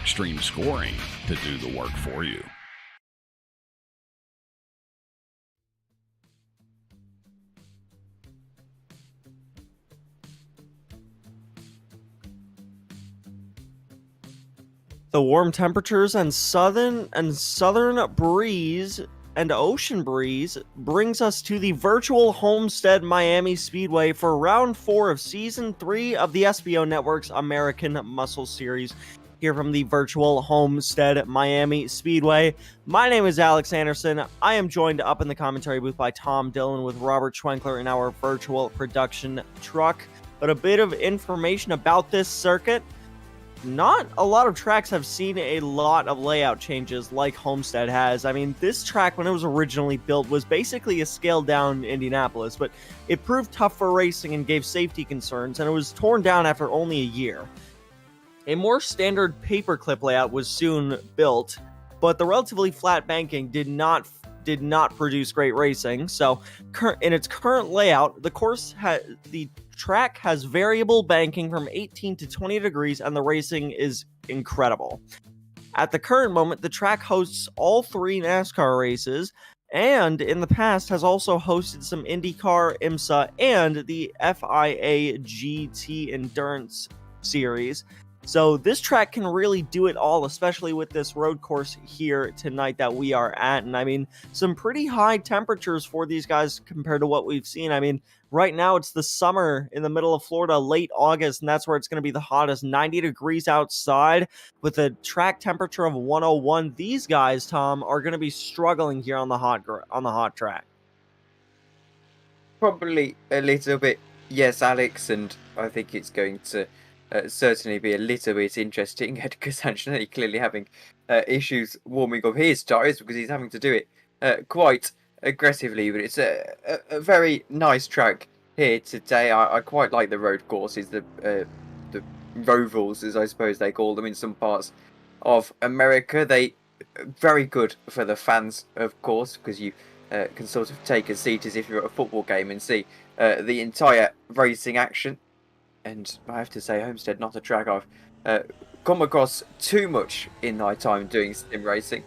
Xtreme scoring to do the work for you. The warm temperatures and southern breeze and ocean breeze brings us to the virtual Homestead Miami Speedway for round 4 of season 3 of the SBO Network's American Muscle Series. Here from the virtual Homestead Miami Speedway. My name is Alex Andersen. I am joined up in the commentary booth by Tom Dillon with Robert Schwenkler in our virtual production truck. But a bit of information about this circuit. Not a lot of tracks have seen a lot of layout changes like Homestead has. I mean, this track, when it was originally built, was basically a scaled-down Indianapolis, but it proved tough for racing and gave safety concerns, and it was torn down after only a year. A more standard paperclip layout was soon built, but the relatively flat banking did not produce great racing. So, in its current layout, the track has variable banking from 18 to 20 degrees, and the racing is incredible. At the current moment, the track hosts all 3 NASCAR races, and in the past has also hosted some IndyCar, IMSA, and the FIA GT Endurance Series. So this track can really do it all, especially with this road course here tonight that we are at. And I mean, some pretty high temperatures for these guys compared to what we've seen. I mean, right now it's the summer in the middle of Florida, late August, and that's where it's going to be the hottest, 90 degrees outside with a track temperature of 101. These guys, Tom, are going to be struggling here on the hot track. Probably a little bit, yes, Alex, and I think it's going to certainly be a little bit interesting. Because Antonelli clearly having issues warming up his tyres because he's having to do it quite aggressively. But it's a very nice track here today. I quite like the road courses, the rovals, as I suppose they call them in some parts of America. They very good for the fans, of course, because you can sort of take a seat as if you're at a football game and see the entire racing action. And I have to say, Homestead, not a track I've come across too much in my time doing sim racing.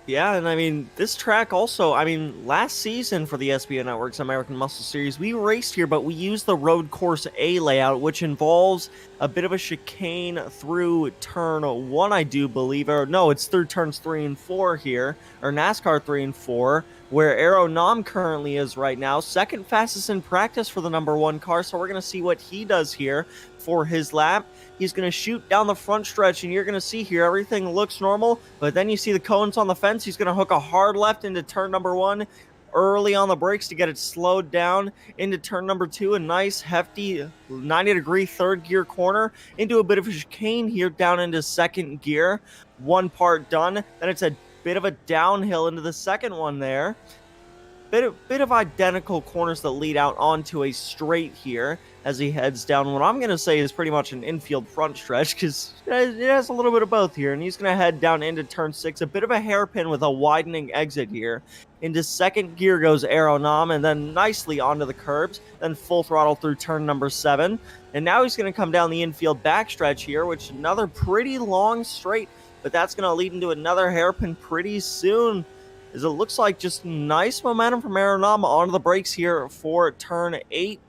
Yeah, and I mean, this track also, I mean, last season for the SBO Network's American Muscle Series, we raced here, but we used the Road Course A layout, which involves a bit of a chicane through turn 1, I do believe. Or no, it's through turns 3 and 4 here, or NASCAR 3 and 4, where Aeronam currently is right now. Second fastest in practice for the number 1 car, so we're going to see what he does here for his lap. He's going to shoot down the front stretch, and you're going to see here everything looks normal, but then you see the cones on the fence. He's going to hook a hard left into turn number 1 early on the brakes to get it slowed down into turn number 2, a nice hefty 90-degree third gear corner into a bit of a chicane here down into second gear. One part done, then it's a bit of a downhill into the second one there. Bit of identical corners that lead out onto a straight here as he heads down what I'm going to say is pretty much an infield front stretch, because it has a little bit of both here. And he's going to head down into turn 6, a bit of a hairpin with a widening exit here. Into second gear goes Aeronam, and then nicely onto the curbs, then full throttle through turn number 7. And now he's going to come down the infield backstretch here, which is another pretty long straight, but that's going to lead into another hairpin pretty soon, as it looks like just nice momentum from Aeronam onto the brakes here for turn 8.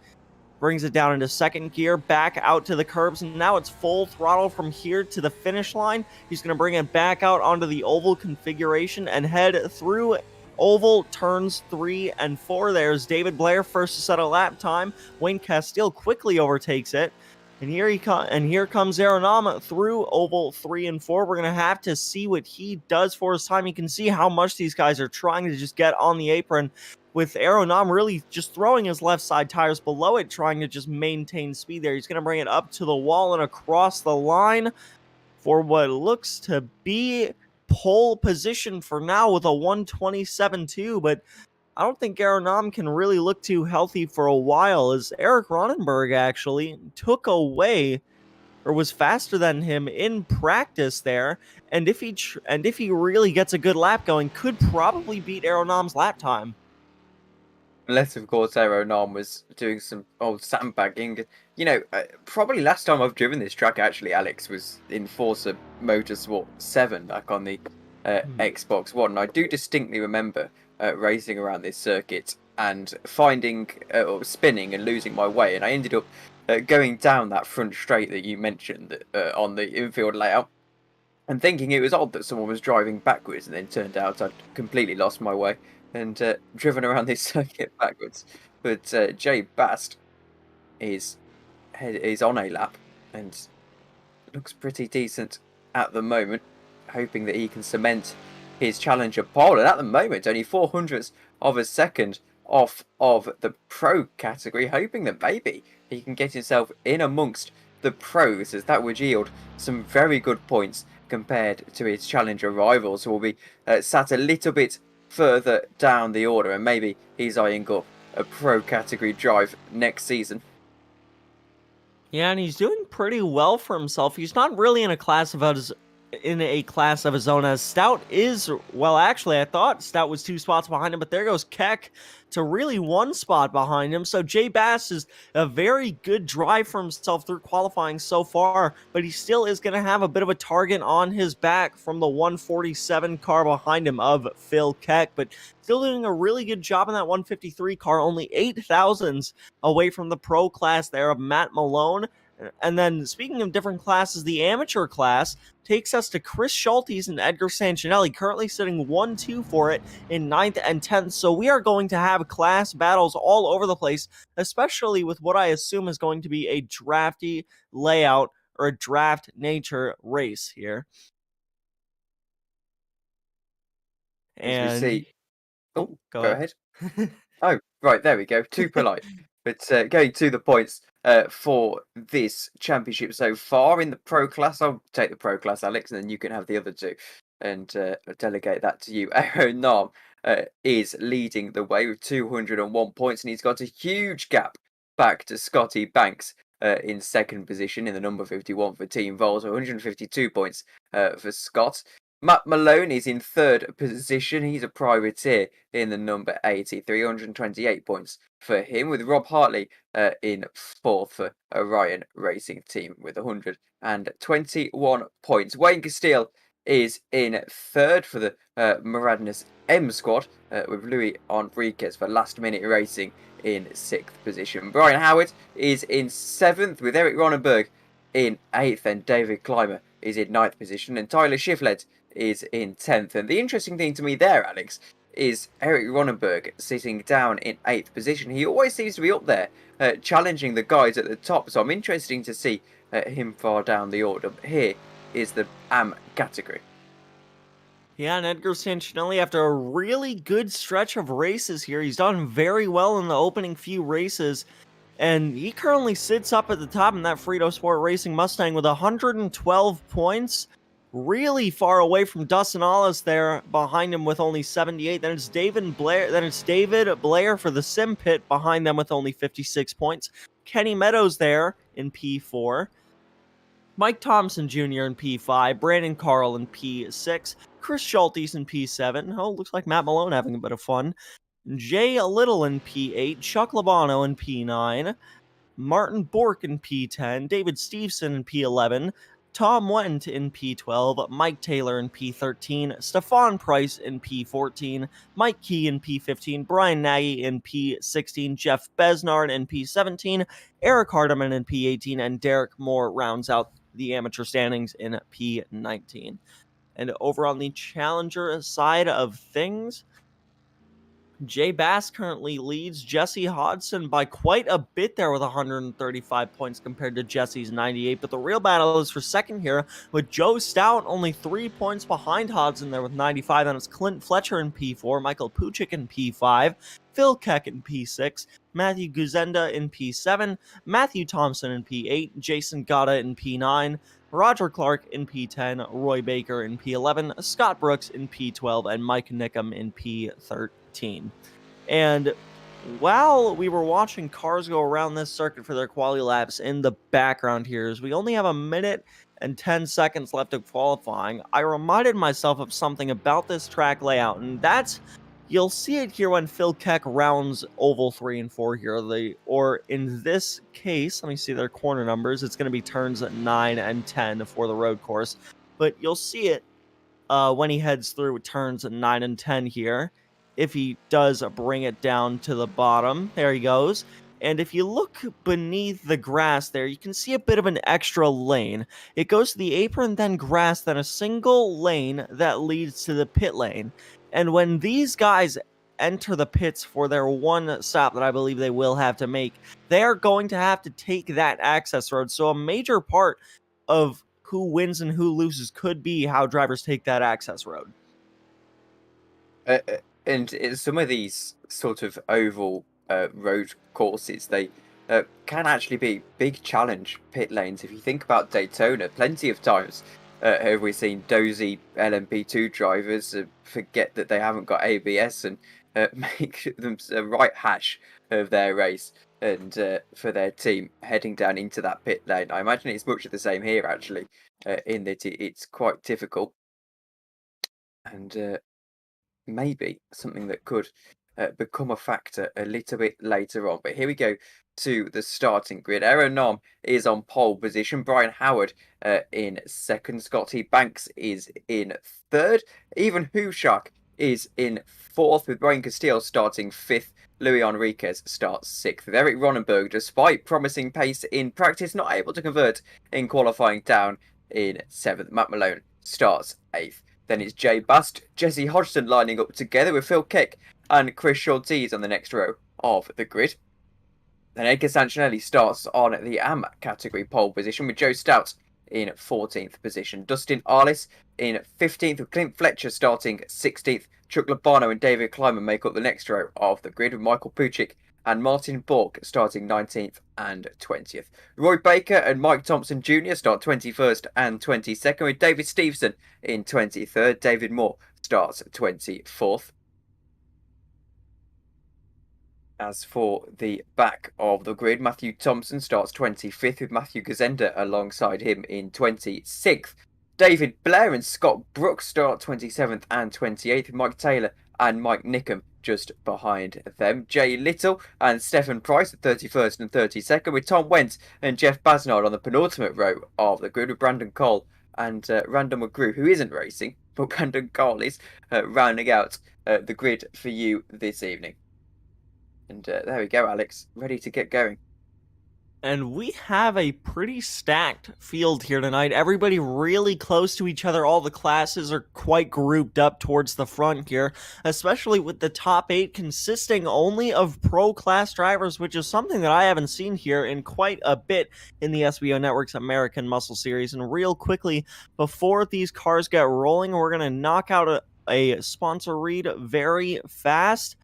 Brings it down into second gear, back out to the curbs, and now it's full throttle from here to the finish line. He's going to bring it back out onto the oval configuration and head through oval turns 3 and 4. There's David Blair first to set a lap time. Wayne Castile quickly overtakes it. And here comes Aeronam through oval 3 and 4. We're going to have to see what he does for his time. You can see how much these guys are trying to just get on the apron, with Aeronam really just throwing his left side tires below it, trying to just maintain speed there. He's going to bring it up to the wall and across the line for what looks to be pole position for now with a 127.2, but I don't think Aeronam can really look too healthy for a while, as Eric Ronenberg actually took away, or was faster than him in practice there, and if he really gets a good lap going, could probably beat Aeronam's lap time. Unless, of course, Aero Nam was doing some old sandbagging. Probably last time I've driven this track, actually, Alex, was in Forza Motorsport 7 back on the Xbox One. And I do distinctly remember racing around this circuit and finding, or spinning and losing my way. And I ended up going down that front straight that you mentioned on the infield layout and thinking it was odd that someone was driving backwards, and then turned out I'd completely lost my way and driven around this circuit backwards. But Jay Bast is on a lap and looks pretty decent at the moment, hoping that he can cement his challenger pole. And at the moment, only 400ths of a second off of the pro category, hoping that maybe he can get himself in amongst the pros, as that would yield some very good points compared to his challenger rivals, who will be sat a little bit further down the order, and maybe he's eyeing up a pro category drive next season. Yeah, and he's doing pretty well for himself. He's not really in a class of his own, as Stout is. Well, actually, I thought Stout was 2 spots behind him, but there goes Keck to really 1 spot behind him. So Jay Bass is a very good drive for himself through qualifying so far, but he still is going to have a bit of a target on his back from the 147 car behind him of Phil Keck, but still doing a really good job in that 153 car, only 8 thousandths away from the pro class there of Matt Malone. And then, speaking of different classes, the amateur class takes us to Chris Schultes and Edgar Sancinelli, currently sitting 1-2 for it in 9th and 10th. So we are going to have class battles all over the place, especially with what I assume is going to be a drafty layout or a draft nature race here. As we see... Oh, go ahead. ahead. Oh, right, there we go. Too polite. But going to the points for this championship so far in the pro class, I'll take the pro class, Alex, and then you can have the other 2 and delegate that to you. Aaron Nam is leading the way with 201 points, and he's got a huge gap back to Scotty Banks in 2nd position in the number 51 for Team Vols, 152 points for Scott. Matt Malone is in 3rd position. He's a privateer in the number 80, 328 points for him, with Rob Hartley in 4th for Orion Racing Team with 121 points. Wayne Castile is in 3rd for the Maradness M squad, with Louis Enriquez for Last Minute Racing in 6th position. Brian Howard is in 7th, with Eric Ronenberg in 8th, and David Clymer is in 9th position, and Tyler Shiflett is in 10th. And the interesting thing to me there, Alex, is Eric Ronenberg sitting down in 8th position. He always seems to be up there challenging the guys at the top, so I'm interested to see him far down the order. But here is the AM category. Yeah, and Edgar Sancinelli, after a really good stretch of races here, he's done very well in the opening few races, and he currently sits up at the top in that Frito Sport Racing Mustang with 112 points. Really far away from Dustin Ollis there behind him with only 78. Then it's David Blair for the Simpit behind them with only 56 points. Kenny Meadows there in P4. Mike Thompson Jr. in P5. Brandon Carl in P6. Chris Schultes in P7. Oh, looks like Matt Malone having a bit of fun. Jay Little in P8. Chuck Labano in P9. Martin Bork in P10. David Steveson in P11. Tom Wendt in P12, Mike Taylor in P13, Stefan Price in P14, Mike Key in P15, Brian Nagy in P16, Jeff Besnard in P17, Eric Hardiman in P18, and Derek Moore rounds out the amateur standings in P19. And over on the challenger side of things, Jay Bass currently leads Jesse Hodson by quite a bit there with 135 points compared to Jesse's 98. But the real battle is for second here, with Joe Stout only 3 points behind Hodson there with 95. Then it's Clint Fletcher in P4, Michael Puchik in P5, Phil Keck in P6, Matthew Guzenda in P7, Matthew Thompson in P8, Jason Gata in P9, Roger Clark in P10, Roy Baker in P11, Scott Brooks in P12, and Mike Nickham in P13. And while we were watching cars go around this circuit for their quali laps, in the background here, as we only have a minute and 10 seconds left of qualifying, I reminded myself of something about this track layout, and that's, You'll see it here when Phil Keck rounds oval 3 and 4 here. Or in this case, let me see their corner numbers. It's going to be turns 9 and 10 for the road course. But you'll see it when he heads through turns 9 and 10 here. If he does bring it down to the bottom, there he goes. And if you look beneath the grass there, you can see a bit of an extra lane. It goes to the apron, then grass, then a single lane that leads to the pit lane. And when these guys enter the pits for their one stop that I believe they will have to make, they are going to have to take that access road. So a major part of who wins and who loses could be how drivers take that access road. And some of these sort of oval road courses, they can actually be big challenge pit lanes. If you think about Daytona, plenty of times have we seen dozy LMP2 drivers forget that they haven't got ABS and make them a right hash of their race and for their team heading down into that pit lane. I imagine it's much of the same here, actually, in that it's quite difficult and maybe something that could become a factor a little bit later on. But here we go to the starting grid. Aaron Nam is on pole position. Brian Howard in second. Scotty Banks is in third. Even Hushak is in fourth, with Brian Castillo starting fifth. Louis Enriquez starts sixth. With Eric Ronenberg, despite promising pace in practice, not able to convert in qualifying, down in seventh. Matt Malone starts eighth. Then it's Jay Bast, Jesse Hodgson lining up together with Phil Keck and Chris Shortese on the next row of the grid. Then Edgar Sanchinelli starts on the AM category pole position, with Joe Stout in 14th position. Dustin Arliss in 15th, with Clint Fletcher starting 16th. Chuck Labano and David Kleiman make up the next row of the grid, with Michael Puchik and Martin Bork starting 19th and 20th. Roy Baker and Mike Thompson Jr. start 21st and 22nd, with David Stevenson in 23rd. David Moore starts 24th. As for the back of the grid, Matthew Thompson starts 25th, with Matthew Gazenda alongside him in 26th. David Blair and Scott Brooks start 27th and 28th, with Mike Taylor and Mike Nickham just behind them. Jay Little and Stephen Price at 31st and 32nd, with Tom Wentz and Jeff Basnard on the penultimate row of the grid, with Brandon Cole and Randall McGrew, who isn't racing, but Brandon Cole is rounding out the grid for you this evening. And there we go, Alex, ready to get going. And we have a pretty stacked field here tonight. Everybody really close to each other. All the classes are quite grouped up towards the front here, especially with the top 8 consisting only of pro class drivers, which is something that I haven't seen here in quite a bit in the SBO Network's American Muscle Series. And real quickly, before these cars get rolling, we're going to knock out a sponsor read very fast.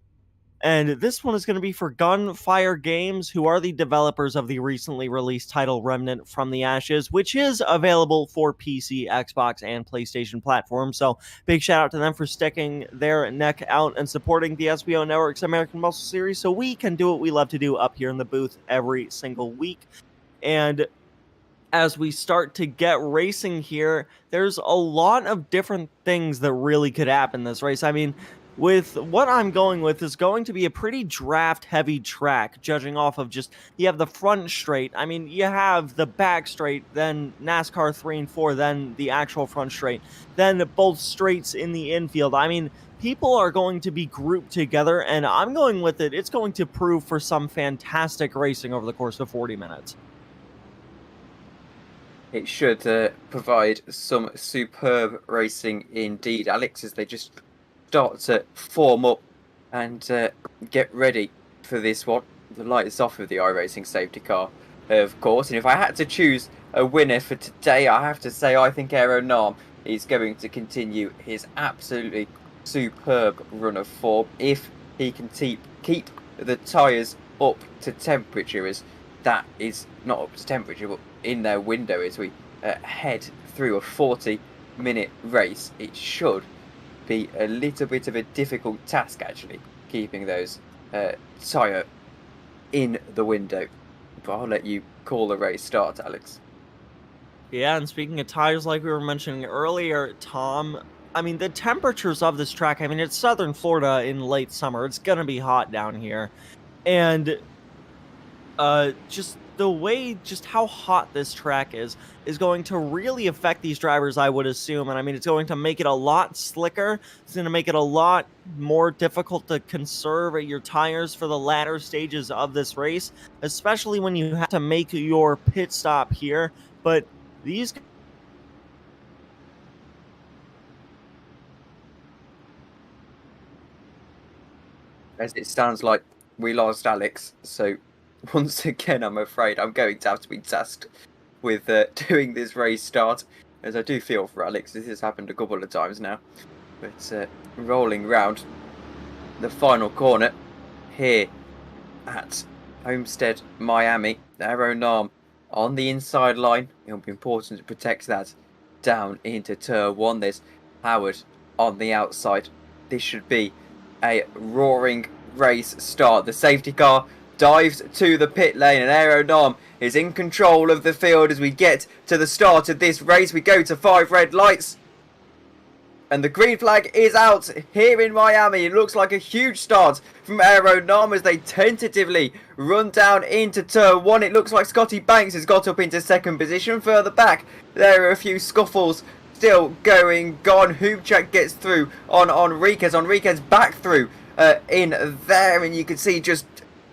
And this one is going to be for Gunfire Games, who are the developers of the recently released title Remnant from the Ashes, which is available for PC, Xbox, and PlayStation platforms. So big shout out to them for sticking their neck out and supporting the SBO Network's American Muscle Series so we can do what we love to do up here in the booth every single week. And as we start to get racing here, there's a lot of different things that really could happen in this race. I mean, with what I'm going with is going to be a pretty draft-heavy track, judging off of just, you have the front straight, I mean, you have the back straight, then NASCAR 3 and 4, then the actual front straight, then both straights in the infield. I mean, people are going to be grouped together, and I'm going with it. It's going to prove for some fantastic racing over the course of 40 minutes. It should provide some superb racing indeed, Alex, as they just start to form up and get ready for this one. The lights off of the iRacing safety car, of course. And if I had to choose a winner for today, I have to say I think Aero Nam is going to continue his absolutely superb run of form if he can keep the tyres up to temperature, as that is not up to temperature but in their window as we head through a 40-minute race. It should be a little bit of a difficult task, actually, keeping those tyre in the window. But I'll let you call the race start, Alex. Yeah, and speaking of tires, like we were mentioning earlier, Tom, I mean, the temperatures of this track, I mean, it's southern Florida in late summer. It's going to be hot down here. And just the way, just how hot this track is going to really affect these drivers, I would assume. And I mean, it's going to make it a lot slicker. It's going to make it a lot more difficult to conserve your tires for the latter stages of this race, especially when you have to make your pit stop here. But these As it sounds like we lost Alex, so once again, I'm afraid I'm going to have to be tasked with doing this race start, as I do feel for Alex. This has happened a couple of times now. But rolling round the final corner here at Homestead, Miami. Aero Nam on the inside line. It'll be important to protect that down into turn 1. There's Howard on the outside. This should be a roaring race start. The safety car dives to the pit lane, and Aero Nam is in control of the field as we get to the start of this race. We go to 5 red lights, and the green flag is out here in Miami. It looks like a huge start from Aero Nam as they tentatively run down into turn 1. It looks like Scotty Banks has got up into second position. Further back, there are a few scuffles still going on. Hubchak gets through on Enriquez. Enriquez back through in there, and you can see just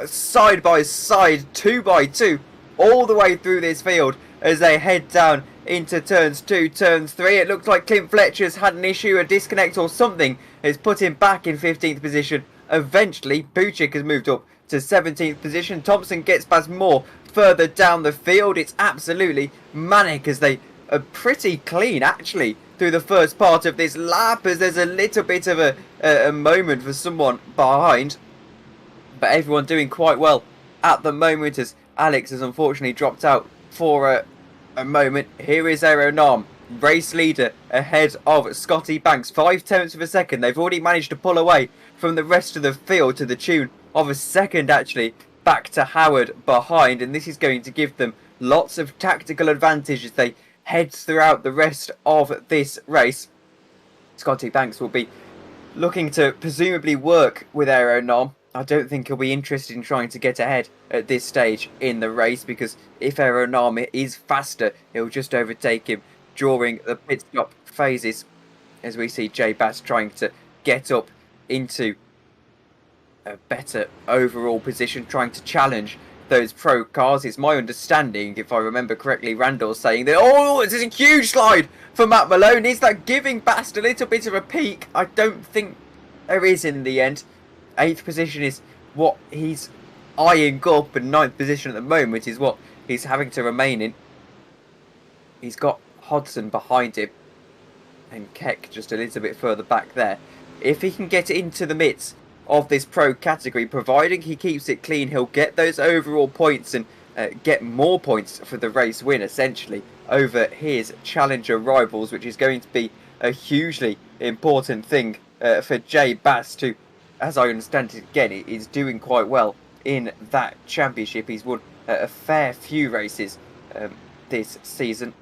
side by side, 2 by 2, all the way through this field as they head down into turns 2, turns 3. It looks like Clint Fletcher's had an issue, a disconnect or something has put him back in 15th position. Eventually, Buchik has moved up to 17th position. Thompson gets past Moore further down the field. It's absolutely manic as they are pretty clean, actually, through the first part of this lap, as there's a little bit of a moment for someone behind. But everyone doing quite well at the moment, as Alex has unfortunately dropped out for a moment. Here is Aero Nam, race leader ahead of Scotty Banks. 0.5 of a second. They've already managed to pull away from the rest of the field to the tune of a second, actually, back to Howard behind. And this is going to give them lots of tactical advantage as they head throughout the rest of this race. Scotty Banks will be looking to presumably work with Aero Nam. I don't think he'll be interested in trying to get ahead at this stage in the race, because if Aero Nam is faster, he'll just overtake him during the pit stop phases, as we see Jay Bass trying to get up into a better overall position, trying to challenge those pro cars. It's my understanding, if I remember correctly, Randall saying that, oh, this is a huge slide for Matt Malone. Is that giving Bast a little bit of a peak? I don't think there is in the end. 8th position is what he's eyeing up, and 9th position at the moment is what he's having to remain in. He's got Hodson behind him and Keck just a little bit further back there. If he can get into the midst of this pro category, providing he keeps it clean, he'll get those overall points and get more points for the race win, essentially, over his challenger rivals, which is going to be a hugely important thing for Jay Bass, to, as I understand it, again, is doing quite well in that championship. He's won a fair few races this season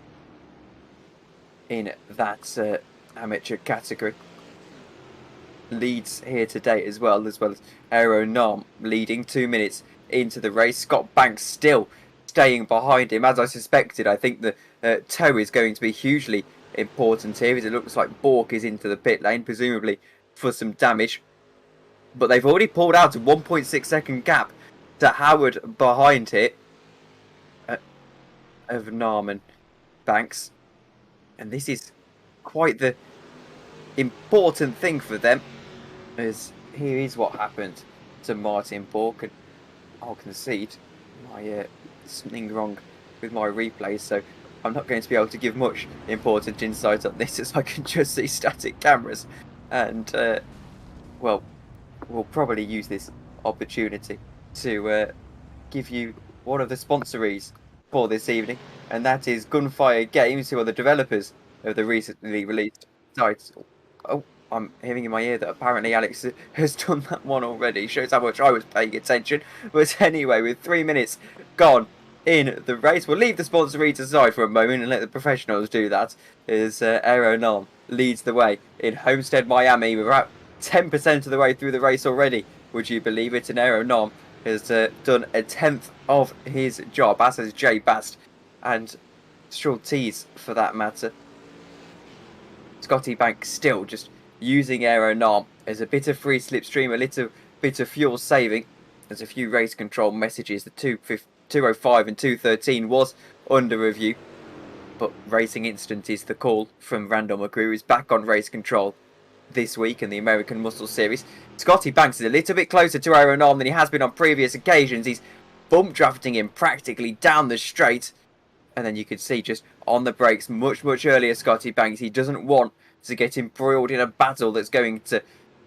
in that amateur category. Leads here today as well as Aero Nam leading 2 minutes into the race. Scott Banks still staying behind him, as I suspected. I think the toe is going to be hugely important here, as it looks like Bork is into the pit lane, presumably for some damage. But they've already pulled out a 1.6 second gap to Howard behind here of Nam and Banks. And this is quite the important thing for them, as here is what happened to Martin Bork. And I'll concede something wrong with my replay, so I'm not going to be able to give much important insight on this, as I can just see static cameras. And well, we'll probably use this opportunity to give you one of the sponsorees for this evening, and that is Gunfire Games, who are the developers of the recently released title. Oh, I'm hearing in my ear that apparently Alex has done that one already. Shows how much I was paying attention. But anyway, with 3 minutes gone in the race, we'll leave the sponsorees aside for a moment and let the professionals do that. As Aero Nam leads the way in Homestead, Miami. We're about 10% of the way through the race already. Would you believe it? And Aero Nom has done a 10th of his job, as has Jay Bast and Tees for that matter. Scotty Banks still just using Aero Nom as a bit of free slipstream, a little bit of fuel saving. There's a few race control messages. The 205 and 213 was under review, but Racing Instant is the call from Randall McGrew, who's back on race control this week in the American Muscle Series. Scotty Banks is a little bit closer to Aero Nom than he has been on previous occasions. He's bump drafting him practically down the straight, and then you could see just on the brakes much earlier Scotty Banks. He doesn't want to get embroiled in a battle that's going to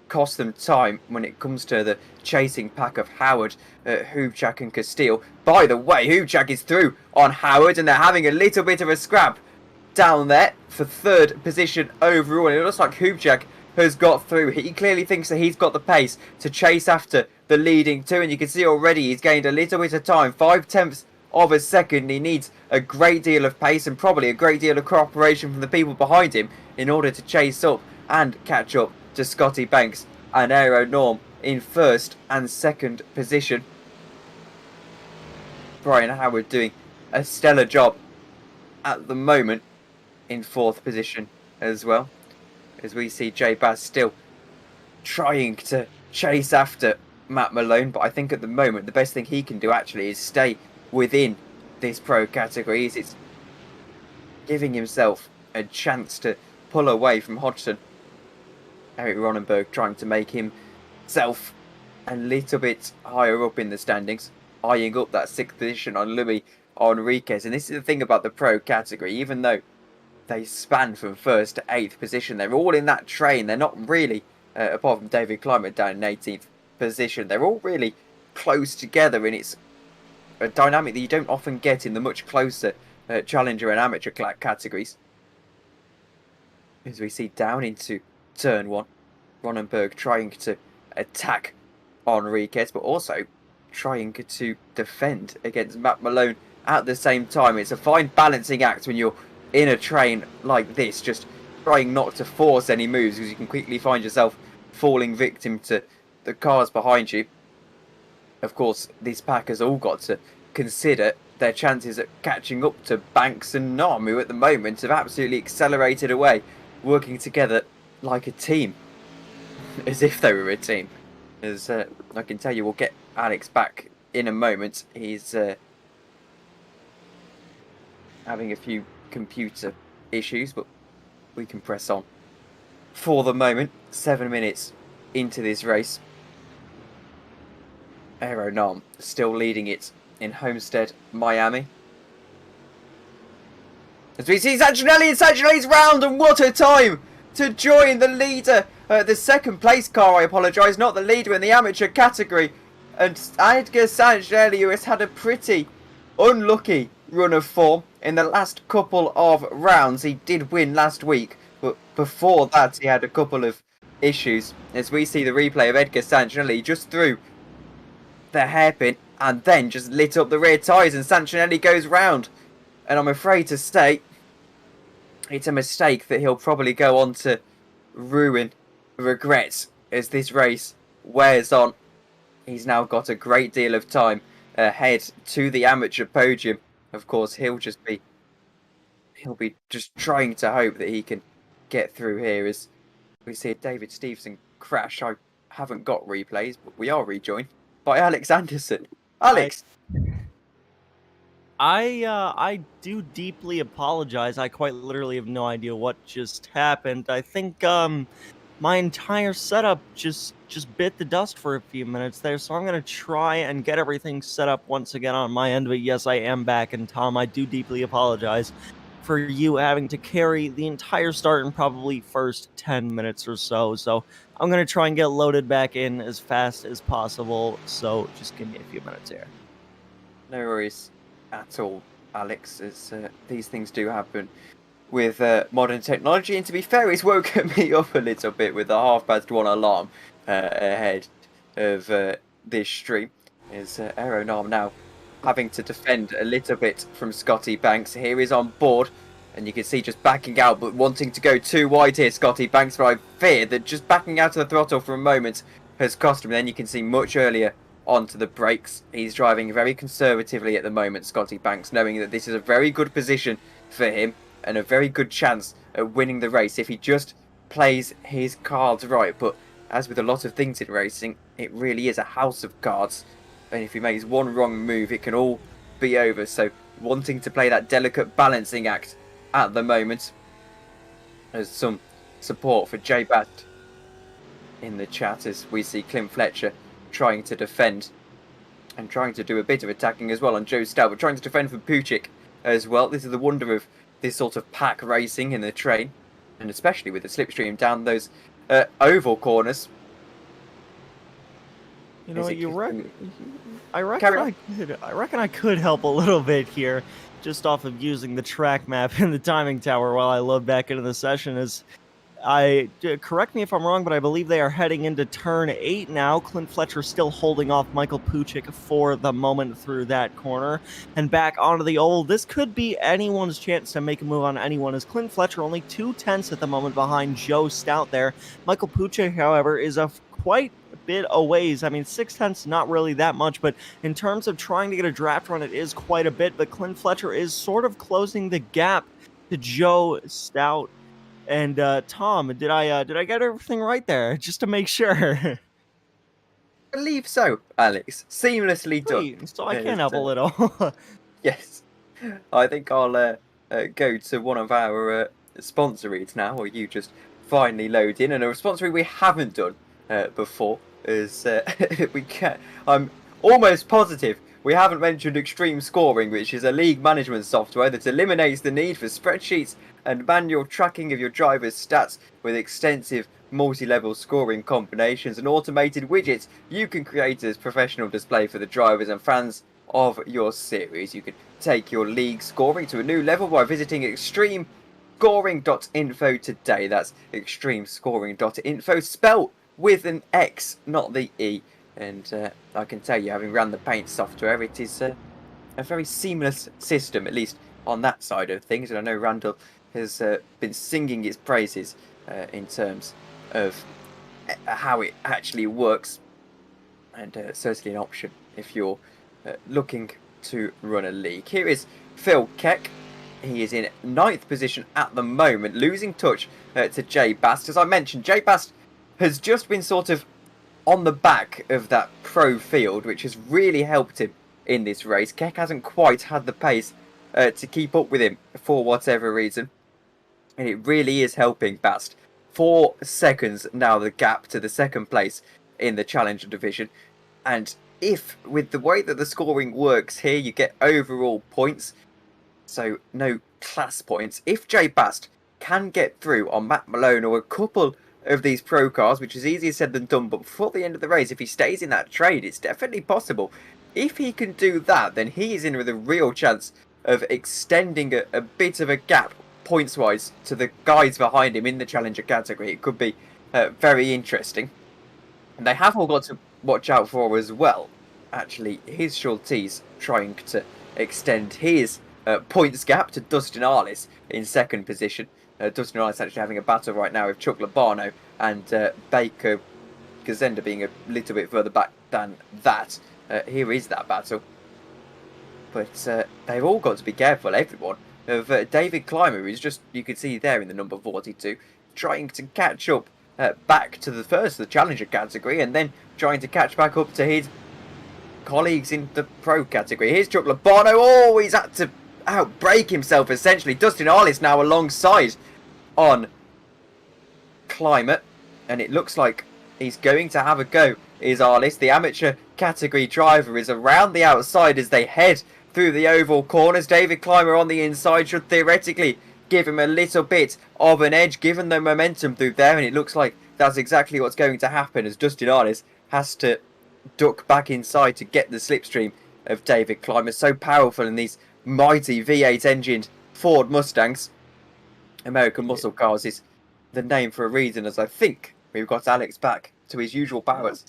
cost them time when it comes to the chasing pack of Howard, Hubchak and Castile. By the way, Hubchak is through on Howard, and they're having a little bit of a scrap down there for third position overall. And it looks like Hubchak has got through. He clearly thinks that he's got the pace to chase after the leading two, and you can see already he's gained a little bit of time, 5/10 of a second. He needs a great deal of pace and probably a great deal of cooperation from the people behind him in order to chase up and catch up to Scotty Banks and Aero Nom in first and second position. Brian Howard doing a stellar job at the moment in fourth position as well, as we see Jay Bass still trying to chase after Matt Malone, but I think at the moment the best thing he can do actually is stay within this pro category. It's giving himself a chance to pull away from Hodgson. Eric Ronenberg trying to make himself a little bit higher up in the standings, eyeing up that sixth position on Louis Enriquez. And this is the thing about the pro category, even though they span from first to eighth position, they're all in that train. They're not really, apart from David Climate down in 18th position, they're all really close together, and it's a dynamic that you don't often get in the much closer challenger and amateur categories. As we see down into turn one, Ronenberg trying to attack Enriquez, but also trying to defend against Matt Malone at the same time. It's a fine balancing act when you're in a train like this, just trying not to force any moves, because you can quickly find yourself falling victim to the cars behind you. Of course, this pack has all got to consider their chances at catching up to Banks and Nom, who at the moment have absolutely accelerated away, working together like a team, as if they were a team. As I can tell you, we'll get Alex back in a moment. He's having a few computer issues, but we can press on. For the moment, 7 minutes into this race, Aero Nom still leading it in Homestead, Miami. As we see Santinelli, and Santinelli's round, and what a time to join the leader, the second place car, I apologise, not the leader in the amateur category. And Edgar Santinelli, who has had a pretty unlucky run of form in the last couple of rounds. He did win last week, but before that he had a couple of issues. As we see the replay of Edgar Santinelli just through the hairpin and then just lit up the rear tyres, and Santinelli goes round. And I'm afraid to state, it's a mistake that he'll probably go on to ruin, regret, as this race wears on. He's now got a great deal of time ahead to the amateur podium. Of course, he'll be just trying to hope that he can get through here. As we see a David Stevenson crash. I haven't got replays, but we are rejoined by Alex Andersen. Alex! I do deeply apologize. I quite literally have no idea what just happened. I think my entire setup just bit the dust for a few minutes there, so I'm going to try and get everything set up once again on my end. But yes, I am back, and Tom, I do deeply apologize for you having to carry the entire start in probably first 10 minutes or so. So I'm going to try and get loaded back in as fast as possible, so just give me a few minutes here. No worries at all, Alex, as these things do happen with modern technology. And to be fair, it's woken me up a little bit with the 1:30 alarm ahead of this stream. Is Aero Nom now having to defend a little bit from Scotty Banks. Here is on board And you can see just backing out, but wanting to go too wide here, Scotty Banks. But I fear that just backing out of the throttle for a moment has cost him. Then you can see much earlier onto the brakes. He's driving very conservatively at the moment, Scotty Banks, knowing that this is a very good position for him and a very good chance at winning the race if he just plays his cards right. But as with a lot of things in racing, it really is a house of cards. And if he makes one wrong move, it can all be over. So wanting to play that delicate balancing act at the moment. There's some support for Jay Bast in the chat as we see Clint Fletcher trying to defend and trying to do a bit of attacking as well on Joe Stout, but trying to defend for Pucic as well. This is the wonder of this sort of pack racing in the train, and especially with the slipstream down those oval corners. You know, I reckon I could help a little bit here, just off of using the track map and the timing tower while I load back into the session. As correct me if I'm wrong, but I believe they are heading into turn 8 now. Clint Fletcher still holding off Michael Pucic for the moment through that corner. And back onto the oval. This could be anyone's chance to make a move on anyone, as Clint Fletcher only 2/10 at the moment behind Joe Stout there. Michael Pucic, however, is quite a bit a ways. I mean, 6/10, not really that much, but in terms of trying to get a draft run, it is quite a bit. But Clint Fletcher is sort of closing the gap to Joe Stout. And Tom, did I get everything right there? Just to make sure. I believe so, Alex. Seamlessly done. So I can help a little. Yes. I think I'll go to one of our sponsor reads now, or you just finally load in. And a sponsor read we haven't done before is I'm almost positive we haven't mentioned Xtreme Scoring, which is a league management software that eliminates the need for spreadsheets and manual tracking of your driver's stats with extensive multi-level scoring combinations and automated widgets you can create as professional display for the drivers and fans of your series. You can take your league scoring to a new level by visiting xtremescoring.info today. That's xtremescoring.info, spelt with an X, not the E. And I can tell you, having run the paint software, it is a very seamless system, at least on that side of things. And I know Randall has been singing its praises in terms of how it actually works. And certainly an option if you're looking to run a league. Here is Phil Keck. He is in 9th position at the moment, losing touch to Jay Bast. As I mentioned, Jay Bast has just been sort of on the back of that pro field, which has really helped him in this race. Keck hasn't quite had the pace to keep up with him for whatever reason. And it really is helping Bast. 4 seconds now the gap to the second place in the Challenger division. And if, with the way that the scoring works here, you get overall points, so no class points. If Jay Bast can get through on Matt Malone or a couple of these pro cars, which is easier said than done, but before the end of the race, if he stays in that trade, it's definitely possible. If he can do that, then he is in with a real chance of extending a bit of a gap points-wise to the guys behind him in the Challenger category. It could be very interesting. And they have all got to watch out for as well. Actually, his Schultes trying to extend his points gap to Dustin Arliss in 2nd position. Dustin Arliss actually having a battle right now with Chuck Labano and Baker Gazenda being a little bit further back than that. Here is that battle. But they've all got to be careful, everyone, of David Clymer, who's just, you can see there in the number 42, trying to catch up back to the first of the Challenger category and then trying to catch back up to his colleagues in the Pro category. Here's Chuck Labano. Oh, he's had to outbrake himself, essentially. Dustin Arliss now alongside on Climate, and it looks like he's going to have a go. Is Arliss, the amateur category driver, is around the outside as they head through the oval corners. David Clymer on the inside should theoretically give him a little bit of an edge, given the momentum through there, and it looks like that's exactly what's going to happen as Dustin Arliss has to duck back inside to get the slipstream of David Clymer. So powerful in these mighty V8 engined Ford Mustangs. American Muscle Cars is the name for a reason, as I think we've got Alex back to his usual powers.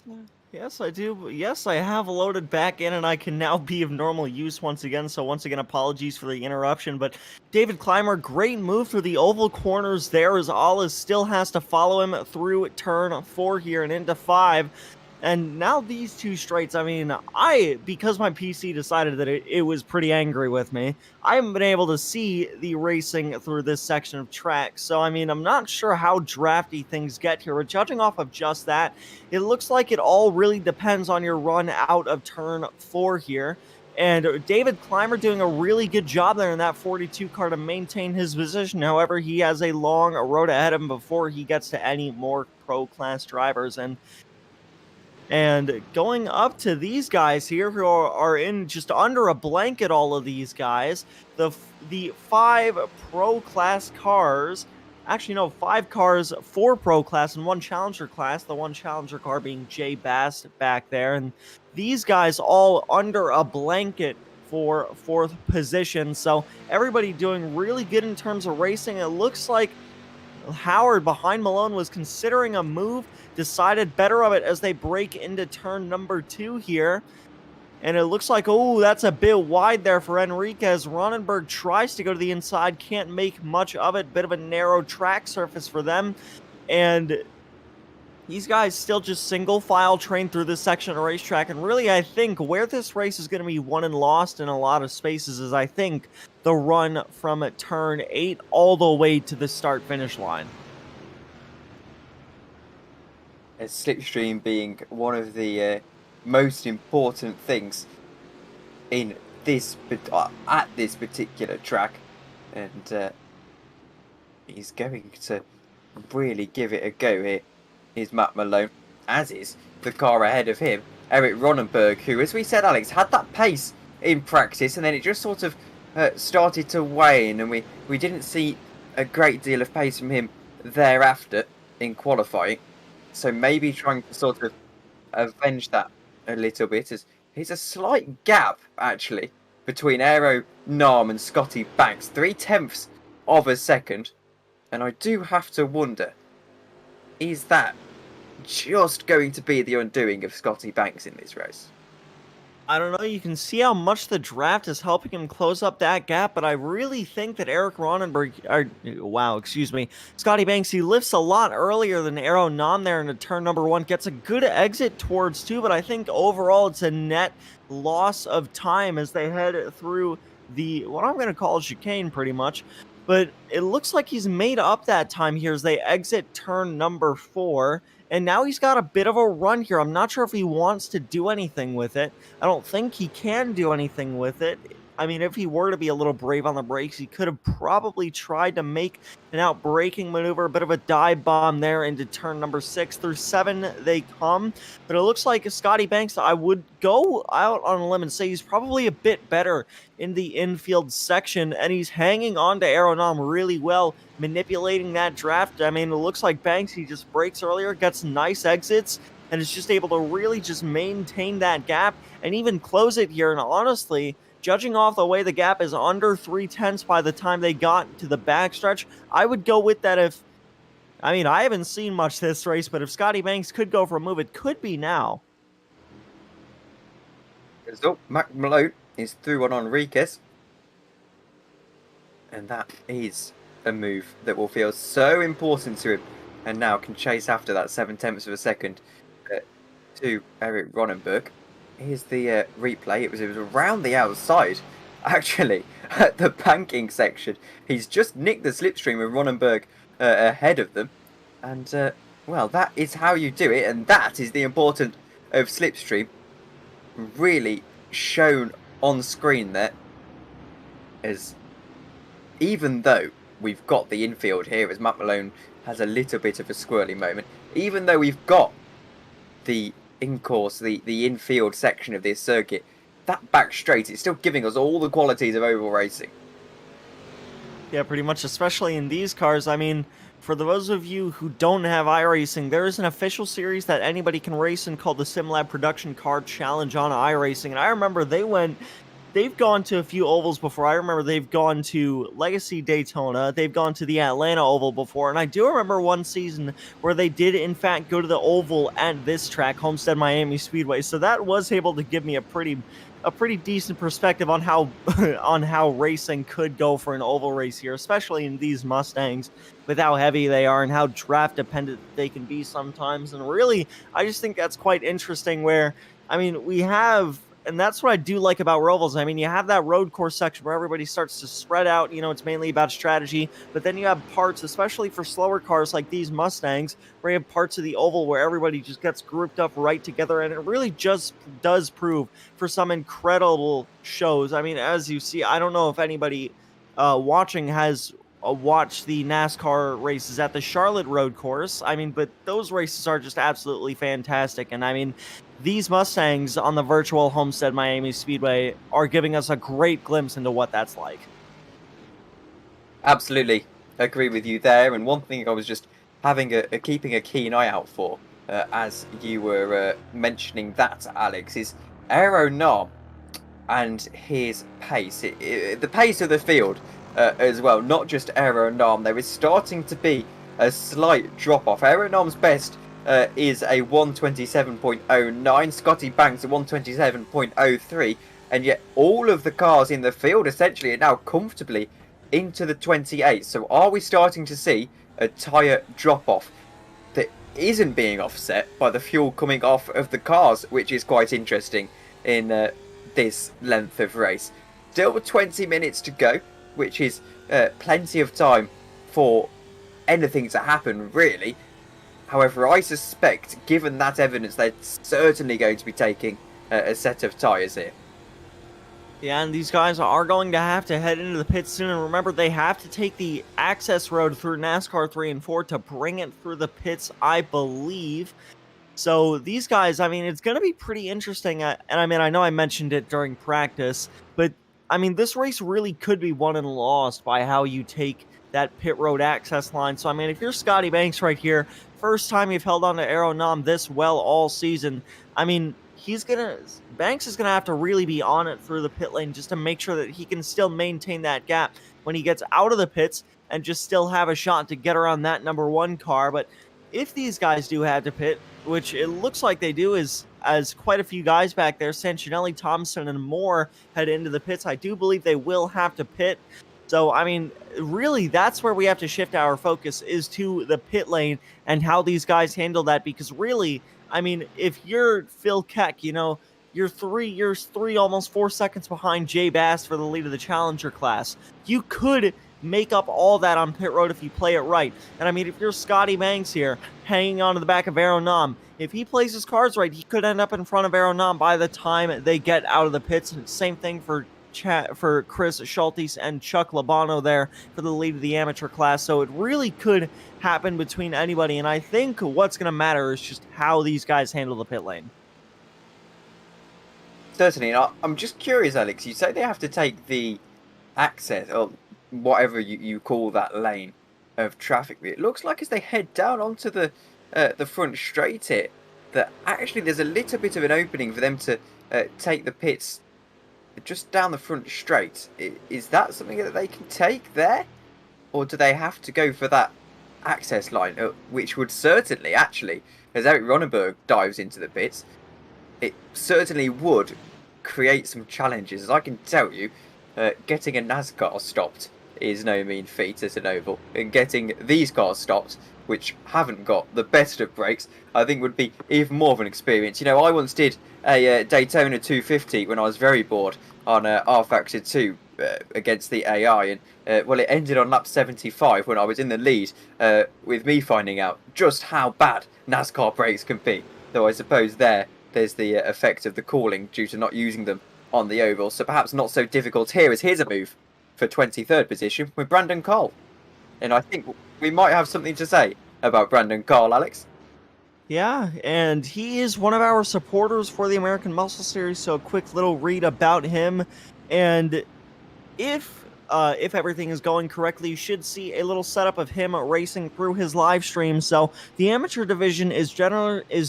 Yes, I do. Yes, I have loaded back in, and I can now be of normal use once again. So once again, apologies for the interruption. But David Clymer, great move through the oval corners there, as Alice still has to follow him through turn 4 here and into 5. And now these two straights, I mean, because my PC decided that it was pretty angry with me, I haven't been able to see the racing through this section of track. So, I mean, I'm not sure how drafty things get here, but judging off of just that, it looks like it all really depends on your run out of turn 4 here. And David Clymer doing a really good job there in that 42 car to maintain his position. However, he has a long road ahead of him before he gets to any more pro class drivers. And going up to these guys here who are in just under a blanket, all of these guys, the 5 pro class cars, actually no, 5 cars, 4 pro class and 1 challenger class, the 1 challenger car being Jay Bass back there. And these guys all under a blanket for 4th position. So everybody doing really good in terms of racing. It looks like Howard behind Malone was considering a move, decided better of it as they break into turn number 2 here. And it looks like, oh, that's a bit wide there for Enriquez. Ronenberg tries to go to the inside, can't make much of it. Bit of a narrow track surface for them. And these guys still just single file train through this section of racetrack. And really, I think where this race is going to be won and lost in a lot of spaces is, I think, the run from turn 8 all the way to the start-finish line. As slipstream being one of the most important things in this at this particular track, and he's going to really give it a go here. Is Matt Malone, as is the car ahead of him, Eric Ronenberg, who, as we said, Alex, had that pace in practice, and then it just sort of started to wane, and we didn't see a great deal of pace from him thereafter in qualifying. So maybe trying to sort of avenge that a little bit. As there's a slight gap, actually, between Aero Nam and Scotty Banks, 0.3 of a second. And I do have to wonder, is that just going to be the undoing of Scotty Banks in this race? I don't know, you can see how much the draft is helping him close up that gap, but I really think that Eric Ronenberg, Scotty Banks, he lifts a lot earlier than Aero Nam there into turn number 1, gets a good exit towards 2, but I think overall it's a net loss of time as they head through what I'm going to call a chicane pretty much. But it looks like he's made up that time here as they exit turn number 4. And now he's got a bit of a run here. I'm not sure if he wants to do anything with it. I don't think he can do anything with it. I mean, if he were to be a little brave on the brakes, he could have probably tried to make an out-braking maneuver, a bit of a dive bomb there into turn number 6. Through 7 they come. But it looks like Scotty Banks, I would go out on a limb and say he's probably a bit better in the infield section, and he's hanging on to Aero Nam really well, manipulating that draft. I mean, it looks like Banks, he just brakes earlier, gets nice exits, and is just able to really just maintain that gap and even close it here. And honestly, judging off the way the gap is under 0.3 by the time they got to the backstretch, I would go with that if, I mean, I haven't seen much this race, but if Scotty Banks could go for a move, it could be now. So, Mac Malone is through on Enriquez. And that is a move that will feel so important to him, and now can chase after that 0.7 of a second to Eric Ronenberg. Here's the replay. It was around the outside, actually, at the banking section. He's just nicked the slipstream with Ronenberg ahead of them. And, well, that is how you do it, and that is the importance of slipstream really shown on screen there. As even though we've got the infield here, as Matt Malone has a little bit of a squirrely moment, even though we've got the in-course, the infield section of this circuit, that back straight, it's still giving us all the qualities of oval racing. Yeah, pretty much, especially in these cars. I mean, for those of you who don't have iRacing, there is an official series that anybody can race in called the SimLab Production Car Challenge on iRacing. And I remember they went they've gone to a few ovals before. I remember they've gone to Legacy Daytona. They've gone to the Atlanta Oval before. And I do remember one season where they did, in fact, go to the oval at this track, Homestead Miami Speedway. So that was able to give me a pretty decent perspective on how on how racing could go for an oval race here, especially in these Mustangs, with how heavy they are and how draft dependent they can be sometimes. And really, I just think that's quite interesting where, I mean, we have, and that's what I do like about Rovals. I mean, you have that road course section where everybody starts to spread out. You know, it's mainly about strategy. But then you have parts, especially for slower cars like these Mustangs, where you have parts of the oval where everybody just gets grouped up right together. And it really just does prove for some incredible shows. I mean, as you see, I don't know if anybody watching has watched the NASCAR races at the Charlotte Road Course. I mean, but those races are just absolutely fantastic. And I mean, these Mustangs on the virtual Homestead Miami Speedway are giving us a great glimpse into what that's like. Absolutely agree with you there. And one thing I was just having keeping a keen eye out for, as you were mentioning that, Alex, is Aero Nom and his pace. The pace of the field as well, not just Aero Nom. There is starting to be a slight drop off. Aero Nom's best is a 127.09. Scotty Banks a 127.03, and yet all of the cars in the field essentially are now comfortably into the 28. So are we starting to see a tyre drop off that isn't being offset by the fuel coming off of the cars, which is quite interesting in this length of race? Still 20 minutes to go, which is plenty of time for anything to happen, really. However, I suspect, given that evidence, they're certainly going to be taking a set of tyres here. Yeah, and these guys are going to have to head into the pits soon. And remember, they have to take the access road through NASCAR 3 and 4 to bring it through the pits, I believe. So these guys, I mean, it's going to be pretty interesting. And I mean, I know I mentioned it during practice, but I mean, this race really could be won and lost by how you take that pit road access line. So, I mean, if you're Scotty Banks right here, first time you've held on to Aero Nom this well all season, I mean, Banks is going to have to really be on it through the pit lane just to make sure that he can still maintain that gap when he gets out of the pits and just still have a shot to get around that number one car. But if these guys do have to pit, which it looks like they do, as quite a few guys back there, Sancinelli, Thompson, and more head into the pits, I do believe they will have to pit. So, I mean, really, that's where we have to shift our focus, is to the pit lane and how these guys handle that. Because really, I mean, if you're Phil Keck, you know, you're three, almost 4 seconds behind Jay Bass for the lead of the Challenger class. You could make up all that on pit road if you play it right. And I mean, if you're Scotty Banks here, hanging on to the back of Aero Nom, if he plays his cards right, he could end up in front of Aero Nom by the time they get out of the pits. And same thing for Chris Schultes and Chuck Labano there for the lead of the amateur class. So it really could happen between anybody. And I think what's going to matter is just how these guys handle the pit lane. Certainly. And I'm just curious, Alex, you say they have to take the access, or whatever you call that lane of traffic. It looks like as they head down onto the front straight here, that actually there's a little bit of an opening for them to take the pits just down the front straight. Is that something that they can take there? Or do they have to go for that access line, which would certainly, actually, as Eric Ronenberg dives into the pits, it certainly would create some challenges. As I can tell you, getting a NASCAR stopped is no mean feat at an oval, and getting these cars stopped, which haven't got the best of brakes, I think would be even more of an experience. You know, I once did a Daytona 250 when I was very bored on R-Factor 2 against the AI, and well, it ended on lap 75 when I was in the lead, with me finding out just how bad NASCAR brakes can be. Though I suppose there's the effect of the cooling due to not using them on the oval, so perhaps not so difficult here, as here's a move for 23rd position with Brandon Cole. And I think we might have something to say about Brandon Cole, Alex. Yeah, and he is one of our supporters for the American Muscle Series, so a quick little read about him. And if if everything is going correctly, you should see a little setup of him racing through his live stream. So the amateur division is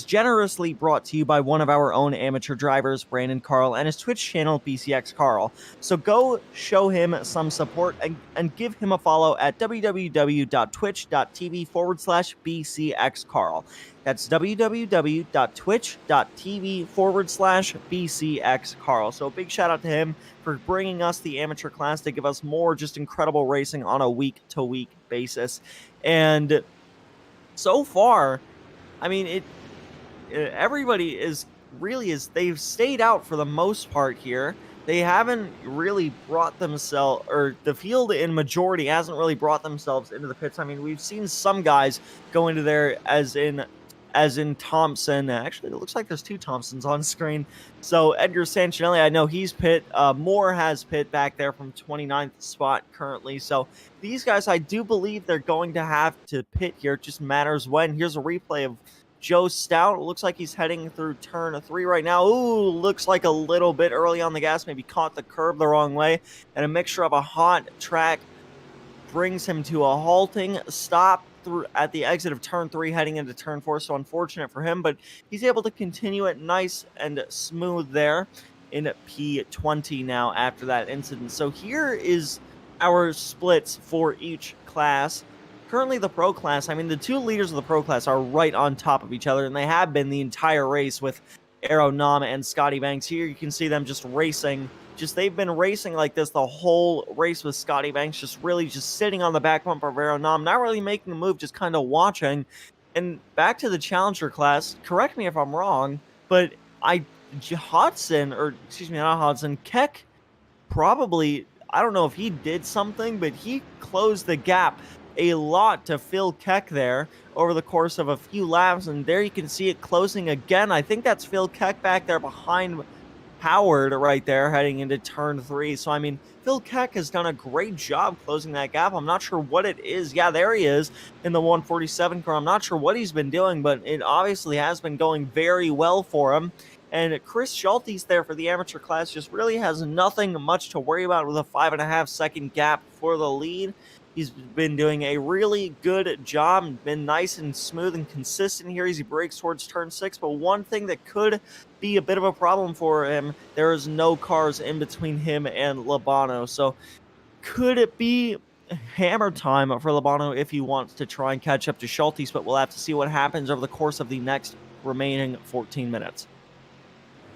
generously brought to you by one of our own amateur drivers, Brandon Carl, and his Twitch channel, BCXCarl. So go show him some support and give him a follow at www.twitch.tv/BCXCarl. That's www.twitch.tv/BCXCarl. So a big shout out to him for bringing us the amateur class to give us more just incredible racing on a week-to-week basis. And so far, I mean, everybody they've stayed out for the most part here. They haven't really brought themselves, or the field in majority hasn't really brought themselves into the pits. I mean, we've seen some guys go into there as in Thompson. Actually, it looks like there's 2 Thompsons on screen. So Edgar Sanchinelli, I know he's pit. Moore has pit back there from 29th spot currently. So these guys, I do believe they're going to have to pit here. It just matters when. Here's a replay of Joe Stout. It looks like he's heading through turn 3 right now. Ooh, looks like a little bit early on the gas. Maybe caught the curb the wrong way. And a mixture of a hot track brings him to a halting stop at the exit of turn 3 heading into turn 4. So unfortunate for him, but he's able to continue it nice and smooth there in P20 now after that incident. So here is our splits for each class. Currently the pro class, I mean, the 2 leaders of the pro class are right on top of each other, and they have been the entire race with Aero Nam and Scotty Banks. Here you can see them just racing. They've been racing like this the whole race with Scotty Banks, just sitting on the back bumper of Aero Nam, not really making a move, just kind of watching. And back to the Challenger class, correct me if I'm wrong, but Keck probably, I don't know if he did something, but he closed the gap a lot to Phil Keck there over the course of a few laps, and there you can see it closing again. I think that's Phil Keck back there behind Howard right there heading into turn 3. So I mean, Phil Keck has done a great job closing that gap. I'm not sure what it is. Yeah, there he is in the 147 car. I'm not sure what he's been doing, but it obviously has been going very well for him. And Chris Schulte's there for the amateur class just really has nothing much to worry about with a 5.5 second gap for the lead. He's been doing a really good job, been nice and smooth and consistent here as he breaks towards turn 6. But one thing that could be a bit of a problem for him, there is no cars in between him and Labano. So could it be hammer time for Labano if he wants to try and catch up to Schulte's? But we'll have to see what happens over the course of the next remaining 14 minutes.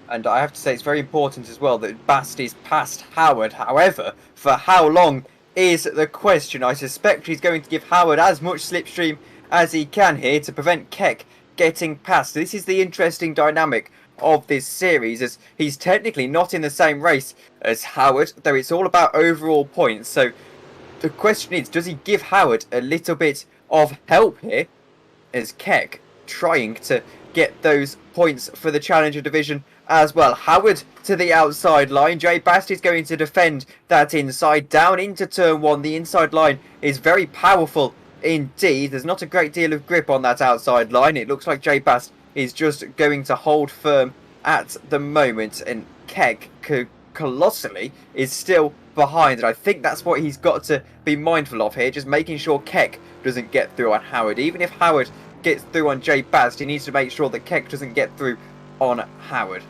And I have to say it's very important as well that Basti's passed Howard. However, for how long is the question. I suspect he's going to give Howard as much slipstream as he can here to prevent Keck getting past. This is the interesting dynamic of this series, as he's technically not in the same race as Howard, though it's all about overall points. So the question is, does he give Howard a little bit of help here as Keck trying to get those points for the Challenger division as well? Howard to the outside line. Jay Basti's going to defend that inside down into turn 1. The inside line is very powerful indeed. There's not a great deal of grip on that outside line. It looks like Jay Bast is just going to hold firm at the moment, and Keck colossally is still behind, and I think that's what he's got to be mindful of here, just making sure Keck doesn't get through on Howard. Even if Howard gets through on Jay Bast, he needs to make sure that Keck doesn't get through on Howard.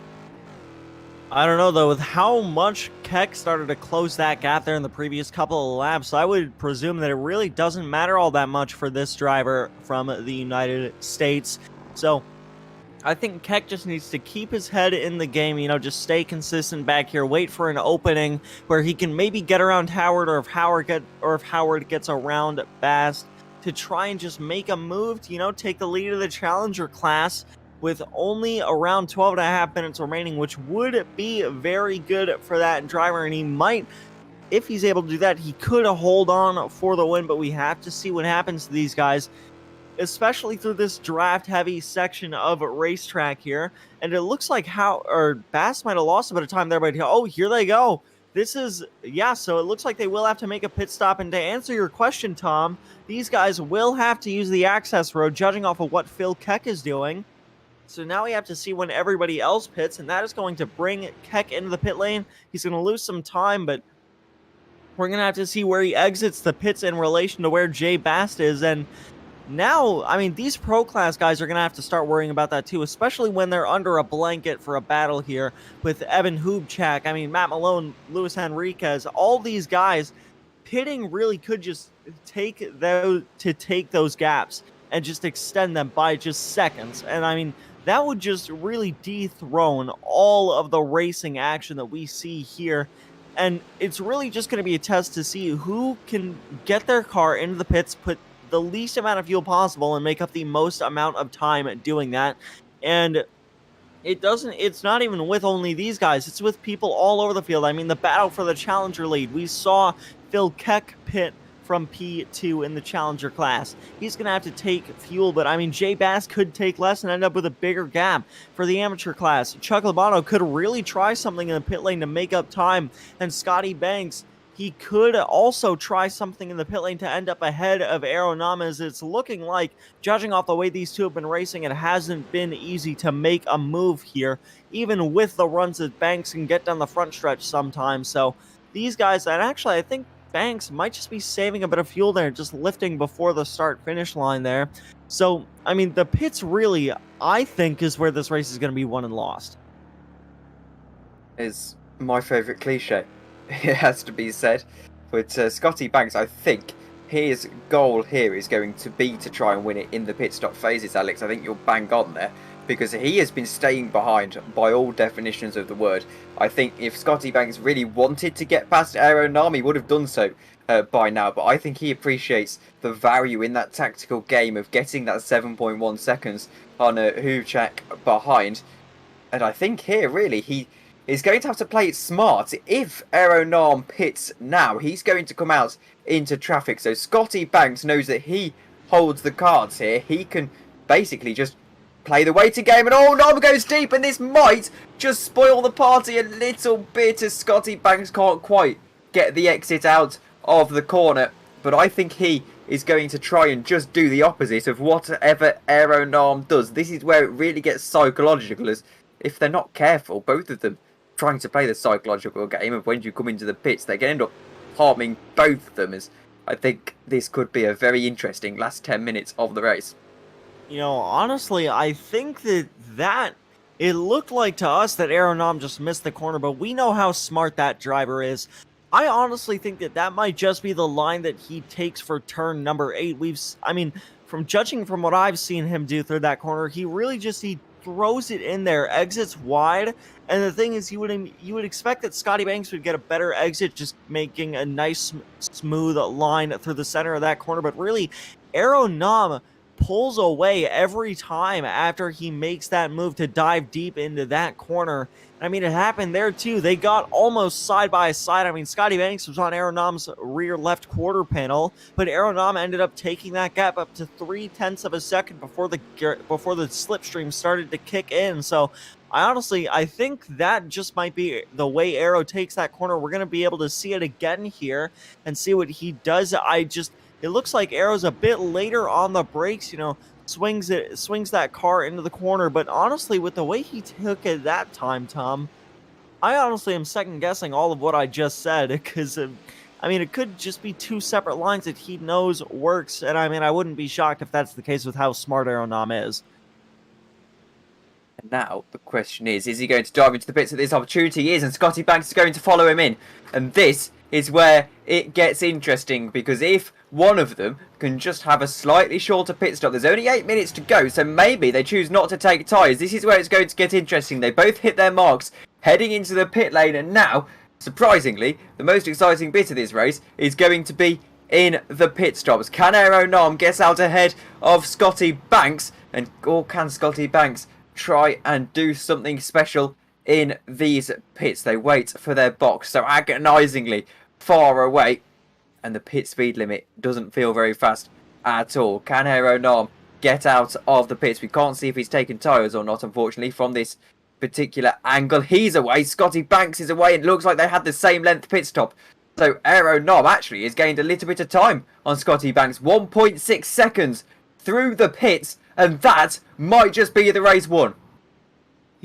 I don't know, though, with how much Keck started to close that gap there in the previous couple of laps, I would presume that it really doesn't matter all that much for this driver from the United States. So I think Keck just needs to keep his head in the game, you know, just stay consistent back here, wait for an opening where he can maybe get around Howard, or if Howard gets around Bast, to try and just make a move to, you know, take the lead of the Challenger class with only around 12.5 minutes remaining, which would be very good for that driver. And he might, if he's able to do that, he could hold on for the win, but we have to see what happens to these guys, especially through this draft-heavy section of racetrack here. And it looks like Bast might have lost a bit of time there, but oh, here they go. This is, yeah, so it looks like they will have to make a pit stop. And to answer your question, Tom, these guys will have to use the access road, judging off of what Phil Keck is doing. So now we have to see when everybody else pits, and that is going to bring Keck into the pit lane. He's going to lose some time, but We're going to have to see where he exits the pits in relation to where Jay Bast is. And now, I mean, these pro class guys are going to have to start worrying about that too, especially when they're under a blanket for a battle here with Evan Hubchak. I mean, Matt Malone, Luis Henriquez, all these guys. Pitting really could just take those gaps and just extend them by just seconds. And I mean, that would just really dethrone all of the racing action that we see here. And it's really just going to be a test to see who can get their car into the pits, put the least amount of fuel possible, and make up the most amount of time doing that. And it's not even with only these guys, it's with people all over the field. I mean, the battle for the Challenger lead. We saw Phil Keck pit from P2 in the Challenger class. He's going to have to take fuel, but I mean, Jay Bass could take less and end up with a bigger gap for the amateur class. Chuck Labano could really try something in the pit lane to make up time, and Scotty Banks, he could also try something in the pit lane to end up ahead of Aeronam, as it's looking like, judging off the way these two have been racing, it hasn't been easy to make a move here, even with the runs that Banks can get down the front stretch sometimes. So these guys, and actually I think Banks might just be saving a bit of fuel there, just lifting before the start-finish line there. So, I mean, the pits really, I think, is where this race is going to be won and lost. Is my favourite cliche. It has to be said. But Scotty Banks, I think his goal here is going to be to try and win it in the pit stop phases, Alex. I think you're bang on there, because he has been staying behind by all definitions of the word. I think if Scotty Banks really wanted to get past Aeronam, he would have done so by now. But I think he appreciates the value in that tactical game of getting that 7.1 seconds on Hubchak behind. And I think here, really, he is going to have to play it smart. If Aeronam pits now, he's going to come out into traffic. So Scotty Banks knows that he holds the cards here. He can basically just play the waiting game, and Nam goes deep, and this might just spoil the party a little bit, as Scotty Banks can't quite get the exit out of the corner. But I think he is going to try and just do the opposite of whatever Aeronam does. This is where it really gets psychological, as if they're not careful, both of them trying to play the psychological game of when you come into the pits, they can end up harming both of them, as I think this could be a very interesting last 10 minutes of the race. You know, honestly, I think that it looked like to us that Aeronam just missed the corner, but we know how smart that driver is. I honestly think that might just be the line that he takes for turn number 8. I mean, from judging from what I've seen him do through that corner, he really just, he throws it in there, exits wide, and the thing is, you would expect that Scotty Banks would get a better exit, just making a nice, smooth line through the center of that corner, but really, Aeronam pulls away every time after he makes that move to dive deep into that corner. I mean, it happened there too. They got almost side by side. I mean, Scotty Banks was on Aeronam's rear left quarter panel, but Aeronam ended up taking that gap up to 0.3 of a second before the slipstream started to kick in. So I think that just might be the way Aero takes that corner. We're going to be able to see it again here and see what he does. It looks like Aero's a bit later on the brakes, you know, swings that car into the corner, but honestly, with the way he took it that time, Tom, I honestly am second guessing all of what I just said, because I mean, it could just be two separate lines that he knows works, and I mean, I wouldn't be shocked if that's the case with how smart Aeronam is. And now the question is he going to dive into the pits that this opportunity is, and Scotty Banks is going to follow him in, and this is where it gets interesting, because if one of them can just have a slightly shorter pit stop, there's only 8 minutes to go, so maybe they choose not to take tyres. This is where it's going to get interesting. They both hit their marks heading into the pit lane, and now, surprisingly, the most exciting bit of this race is going to be in the pit stops. Can Aeronam get out ahead of Scotty Banks, or can Scotty Banks try and do something special in these pits? They wait for their box so agonisingly far away, and the pit speed limit doesn't feel very fast at all. Can Aeronam get out of the pits? We can't see if he's taken tyres or not, unfortunately, from this particular angle. He's away, Scotty Banks is away, and it looks like they had the same length pit stop. So Aeronam actually has gained a little bit of time on Scotty Banks, 1.6 seconds through the pits, and that might just be the race won.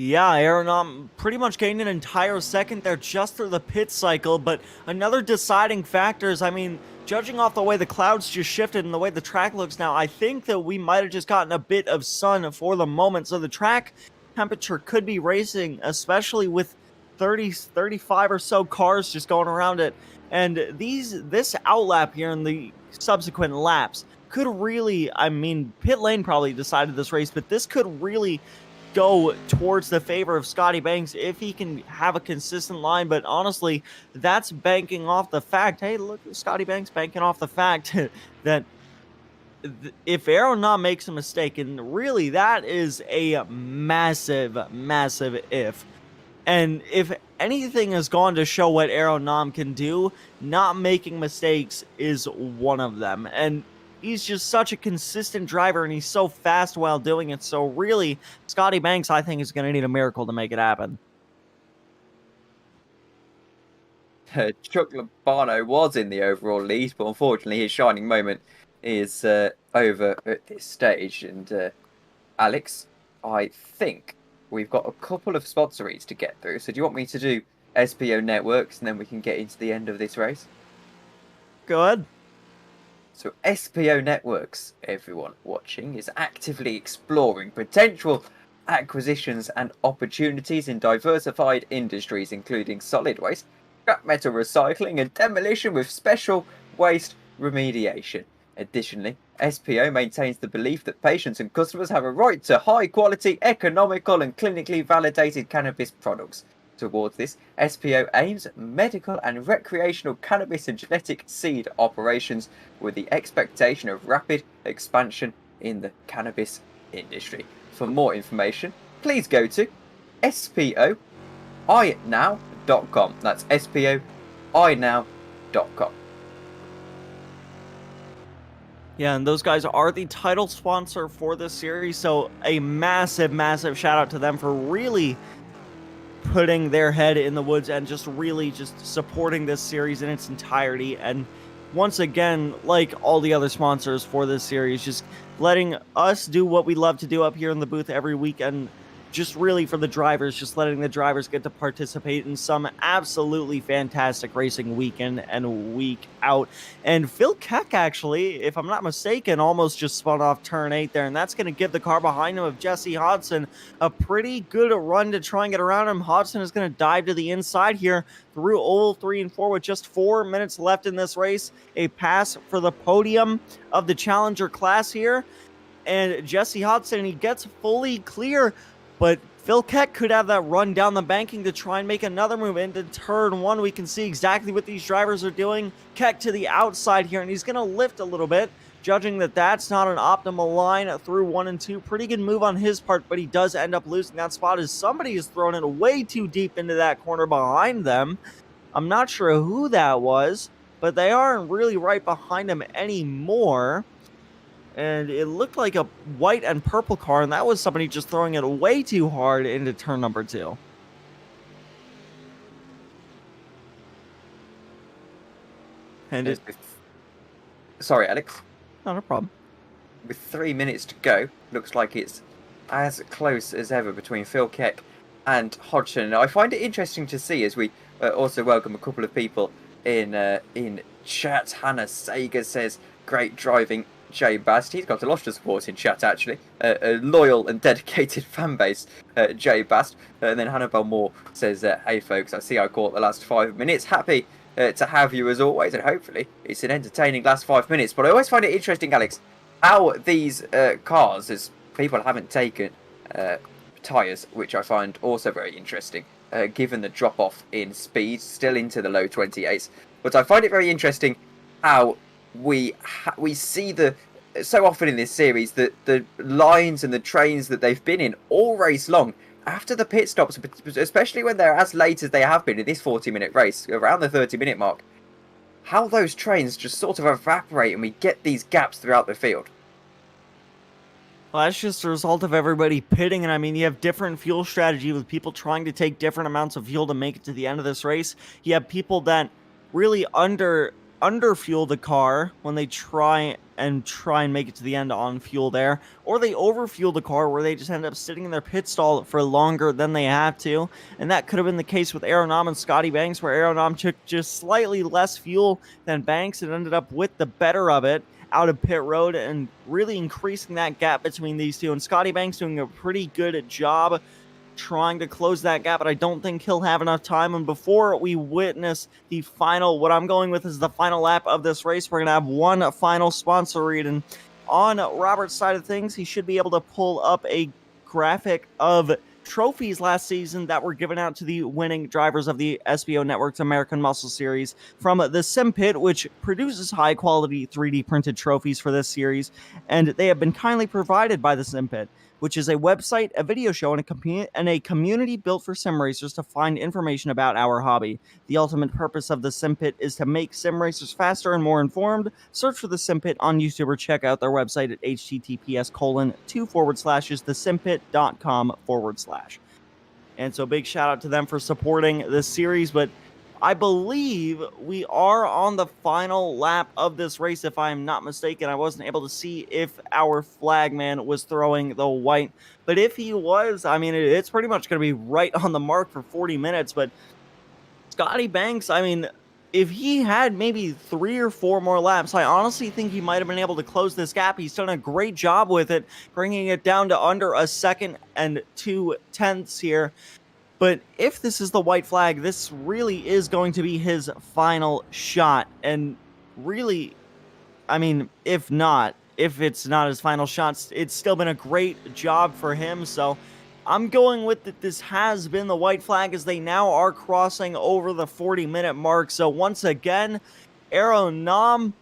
Yeah, Aeronaut pretty much gained an entire second there just through the pit cycle, but another deciding factor is, I mean, judging off the way the clouds just shifted and the way the track looks now, I think that we might have just gotten a bit of sun for the moment, so the track temperature could be racing, especially with 30, 35 or so cars just going around it, and this outlap here in the subsequent laps could really, I mean, pit lane probably decided this race, but this could really go towards the favor of Scotty Banks if he can have a consistent line. But honestly, that's banking off the fact, hey, look, Scotty Banks banking off the fact that if Aeronaut makes a mistake, and really that is a massive, massive if. And if anything has gone to show what Aeronaut can do, not making mistakes is one of them. And he's just such a consistent driver, and he's so fast while doing it. So really, Scotty Banks, I think, is going to need a miracle to make it happen. Chuck Lobano was in the overall lead, but unfortunately his shining moment is over at this stage. And Alex, I think we've got a couple of sponsor reads to get through. So do you want me to do SPO Networks, and then we can get into the end of this race? Go ahead. So SPO Networks, everyone watching, is actively exploring potential acquisitions and opportunities in diversified industries, including solid waste, scrap metal recycling, and demolition with special waste remediation. Additionally, SPO maintains the belief that patients and customers have a right to high-quality, economical, and clinically validated cannabis products. Towards this, SPO aims at medical and recreational cannabis and genetic seed operations with the expectation of rapid expansion in the cannabis industry. For more information, please go to spoinow.com. That's spoinow.com. Yeah, and those guys are the title sponsor for this series, so a massive, massive shout out to them for really putting their head in the woods and just really just supporting this series in its entirety. And once again, like all the other sponsors for this series, just letting us do what we love to do up here in the booth every week, and just really for the drivers, just letting the drivers get to participate in some absolutely fantastic racing week in and week out. And Phil Keck, actually, if I'm not mistaken, almost just spun off turn 8 there, and that's going to give the car behind him of Jesse Hodson a pretty good run to try and get around him. Hodson is going to dive to the inside here through oval 3 and 4 with just 4 minutes left in this race. A pass for the podium of the Challenger class here, and Jesse Hodson, he gets fully clear, but Phil Keck could have that run down the banking to try and make another move into turn 1. We can see exactly what these drivers are doing. Keck to the outside here, and he's going to lift a little bit, judging that that's not an optimal line through 1 and 2. Pretty good move on his part, but he does end up losing that spot as somebody is throwing it way too deep into that corner behind them. I'm not sure who that was, but they aren't really right behind him anymore. And it looked like a white and purple car, and that was somebody just throwing it way too hard into turn number 2. And Sorry, Alex. Not a problem. With 3 minutes to go, looks like it's as close as ever between Phil Keck and Hodgson. I find it interesting to see, as we also welcome a couple of people in chat. Hannah Sager says, great driving, Jay Bast. He's got a lot of support in chat, actually. A loyal and dedicated fan base, Jay Bast. And then Hannibal Moore says, hey folks, I see I caught the last 5 minutes. Happy to have you as always, and hopefully it's an entertaining last 5 minutes. But I always find it interesting, Alex, how these cars, as people haven't taken tyres, which I find also very interesting, given the drop-off in speed, still into the low 28s. But I find it very interesting how we see so often in this series that the lines and the trains that they've been in all race long after the pit stops, especially when they're as late as they have been in this 40-minute race, around the 30-minute mark, how those trains just sort of evaporate and we get these gaps throughout the field. Well, that's just a result of everybody pitting, and I mean, you have different fuel strategy with people trying to take different amounts of fuel to make it to the end of this race. You have people that really underfuel the car when they try and make it to the end on fuel there, or they overfuel the car where they just end up sitting in their pit stall for longer than they have to. And that could have been the case with Aeronom and Scotty Banks, where Aeronom took just slightly less fuel than Banks and ended up with the better of it out of pit road and really increasing that gap between these two. And Scotty Banks doing a pretty good job trying to close that gap, but I don't think he'll have enough time. And before we witness the final, what I'm going with is the final lap of this race, we're going to have one final sponsor read. And on Robert's side of things, he should be able to pull up a graphic of trophies last season that were given out to the winning drivers of the SBO Network's American Muscle Series from the Simpit, which produces high-quality 3D printed trophies for this series, and they have been kindly provided by the Simpit, which is a website, a video show, and a community built for sim racers to find information about our hobby. The ultimate purpose of the Simpit is to make sim racers faster and more informed. Search for the Simpit on YouTube or check out their website at https://thesimpit.com/. And so big shout out to them for supporting this series, but I believe we are on the final lap of this race, if I'm not mistaken. I wasn't able to see if our flagman was throwing the white, but if he was, I mean, it's pretty much going to be right on the mark for 40 minutes, but Scotty Banks, I mean, if he had maybe 3 or 4 more laps, I honestly think he might have been able to close this gap. He's done a great job with it, bringing it down to under a second and 2/10 here. But if this is the white flag, this really is going to be his final shot. And really, I mean, if it's not his final shot, it's still been a great job for him. So I'm going with that this has been the white flag, as they now are crossing over the 40-minute mark. So once again, Aeronom,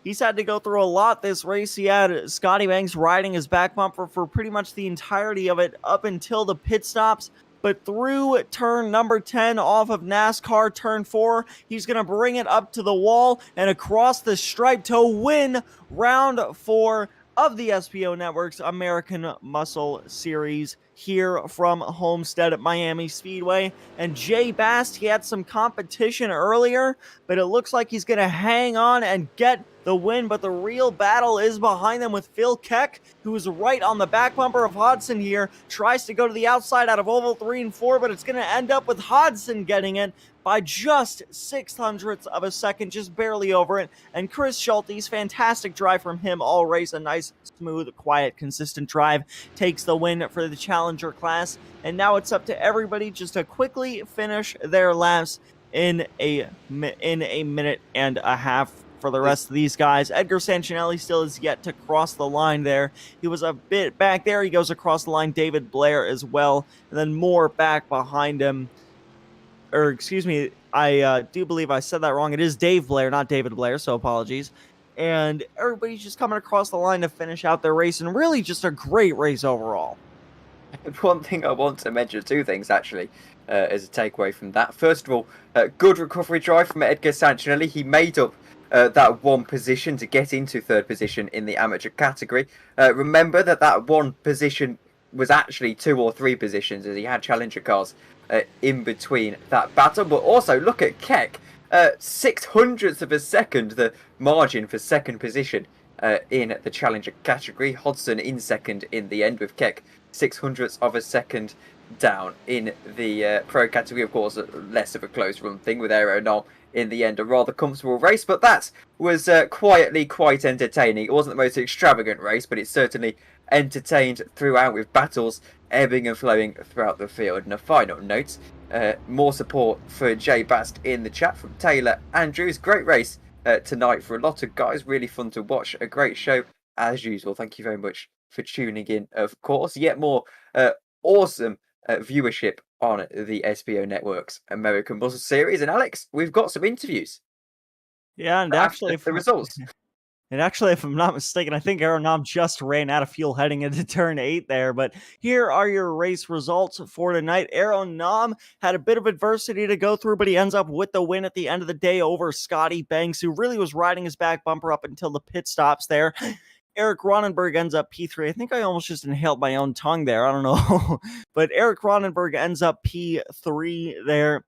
he's had to go through a lot this race. He had Scotty Banks riding his back bumper for pretty much the entirety of it up until the pit stops. But through turn number 10 off of NASCAR turn 4, he's going to bring it up to the wall and across the stripe to win round 4 of the SBO Network's American Muscle Series here from Homestead at Miami Speedway. And Jay Bast, he had some competition earlier, but it looks like he's going to hang on and get the win. But the real battle is behind them with Phil Keck, who is right on the back bumper of Hodson here. Tries to go to the outside out of oval 3 and 4, but it's going to end up with Hodson getting it by just 0.06 of a second, just barely over it. And Chris Schulte's fantastic drive from him all race, a nice, smooth, quiet, consistent drive, takes the win for the Challenger class. And now it's up to everybody just to quickly finish their laps in a minute and a half for the rest of these guys. Edgar Sancinelli still is yet to cross the line there. He was a bit back there. He goes across the line. David Blair as well. And then more back behind him. Or, excuse me, I do believe I said that wrong. It is Dave Blair, not David Blair, so apologies. And everybody's just coming across the line to finish out their race, and really just a great race overall. One thing I want to mention, 2 things actually, as a takeaway from that. First of all, good recovery drive from Edgar Sancinelli. He made up that 1 position to get into 3rd position in the amateur category. Remember that 1 position was actually 2 or 3 positions, as he had challenger cars in between that battle. But also look at Keck, 0.06 of a second the margin for 2nd position in the challenger category. Hodson in 2nd in the end, with Keck 0.06 of a second down in the pro category. Of course, less of a close run thing with Aeronom in the end, a rather comfortable race, but that was quietly quite entertaining. It wasn't the most extravagant race, but it certainly entertained throughout, with battles ebbing and flowing throughout the field. And a final note, more support for Jay Bast in the chat from Taylor Andrews. Great race tonight for a lot of guys, really fun to watch, a great show as usual. Thank you very much for tuning in, of course. Yet more awesome viewership on the SBO Network's American Muscle Series. And Alex, we've got some interviews. Yeah, and actually, the results. And actually, if I'm not mistaken, I think Aeronom just ran out of fuel heading into turn 8 there. But here are your race results for tonight. Aeronom had a bit of adversity to go through, but he ends up with the win at the end of the day over Scotty Banks, who really was riding his back bumper up until the pit stops there. Eric Ronenberg ends up P3. I think I almost just inhaled my own tongue there. I don't know. But Eric Ronenberg ends up P3 there.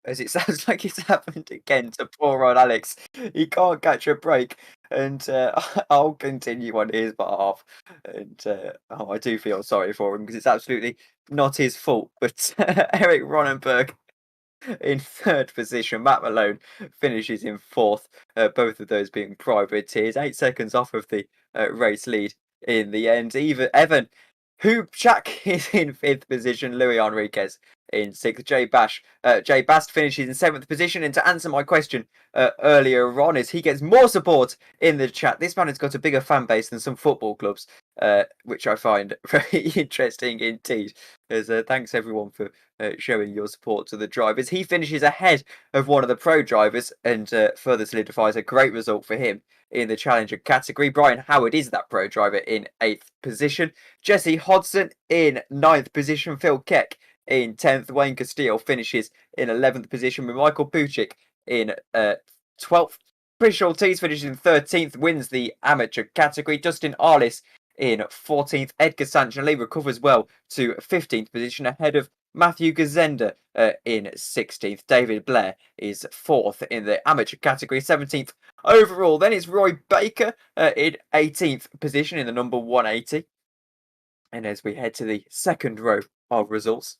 as it sounds like it's happened again to poor old Alex. He can't catch a break, and I'll continue on his behalf. And I do feel sorry for him because it's absolutely not his fault. But Eric Ronenberg in third position. Matt Malone finishes in fourth, both of those being privateers, 8 seconds off of the race lead in the end. Evan Hoopchak is in fifth position, Louis Enriquez in sixth. Jay Bast finishes in seventh position. And to answer my question earlier on, is he gets more support in the chat. This man has got a bigger fan base than some football clubs, which I find very interesting indeed. As thanks everyone for showing your support to the drivers. He finishes ahead of one of the pro drivers and further solidifies a great result for him in the Challenger category. Brian Howard is that pro driver in 8th position. Jesse Hodson in 9th position. Phil Keck in 10th. Wayne Castile finishes in 11th position with Michael Puchik in 12th. Chris Ortiz finishes in 13th, wins the amateur category. Justin Arliss in 14th. Edgar Sanchez recovers well to 15th position ahead of Matthew Gazenda in 16th. David Blair is 4th in the amateur category, 17th overall. Then it's Roy Baker in 18th position in the number 180. And as we head to the second row of results,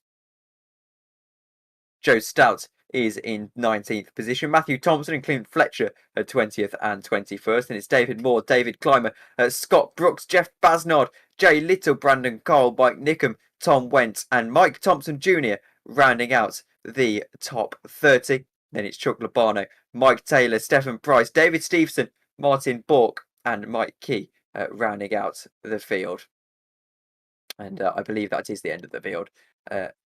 Joe Stout is in 19th position. Matthew Thompson and Clint Fletcher are 20th and 21st. And it's David Moore, David Clymer, Scott Brooks, Jeff Basnard, Jay Little, Brandon Cole, Mike Nickham, Tom Wentz, and Mike Thompson Jr. rounding out the top 30. Then it's Chuck Labano, Mike Taylor, Stephen Price, David Stevenson, Martin Bork, and Mike Key rounding out the field. And I believe that is the end of the field,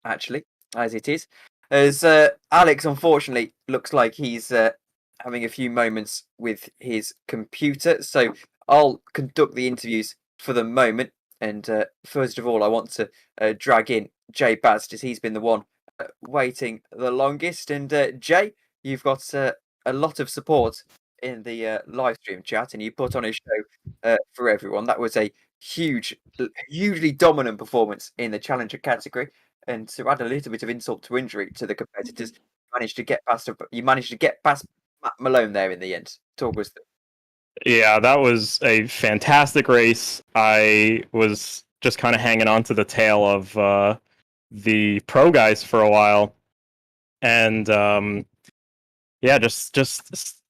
actually, as it is. As Alex, unfortunately, looks like he's having a few moments with his computer. So I'll conduct the interviews for the moment. And first of all, I want to drag in Jay Bast, as he's been the one waiting the longest. And Jay, you've got a lot of support in the live stream chat, and you put on a show for everyone. That was a hugely dominant performance in the Challenger category. And to add a little bit of insult to injury to the competitors, you managed to get past Matt Malone there in the end. Talk us through. Yeah, that was a fantastic race. I was just kind of hanging on to the tail of the pro guys for a while, and just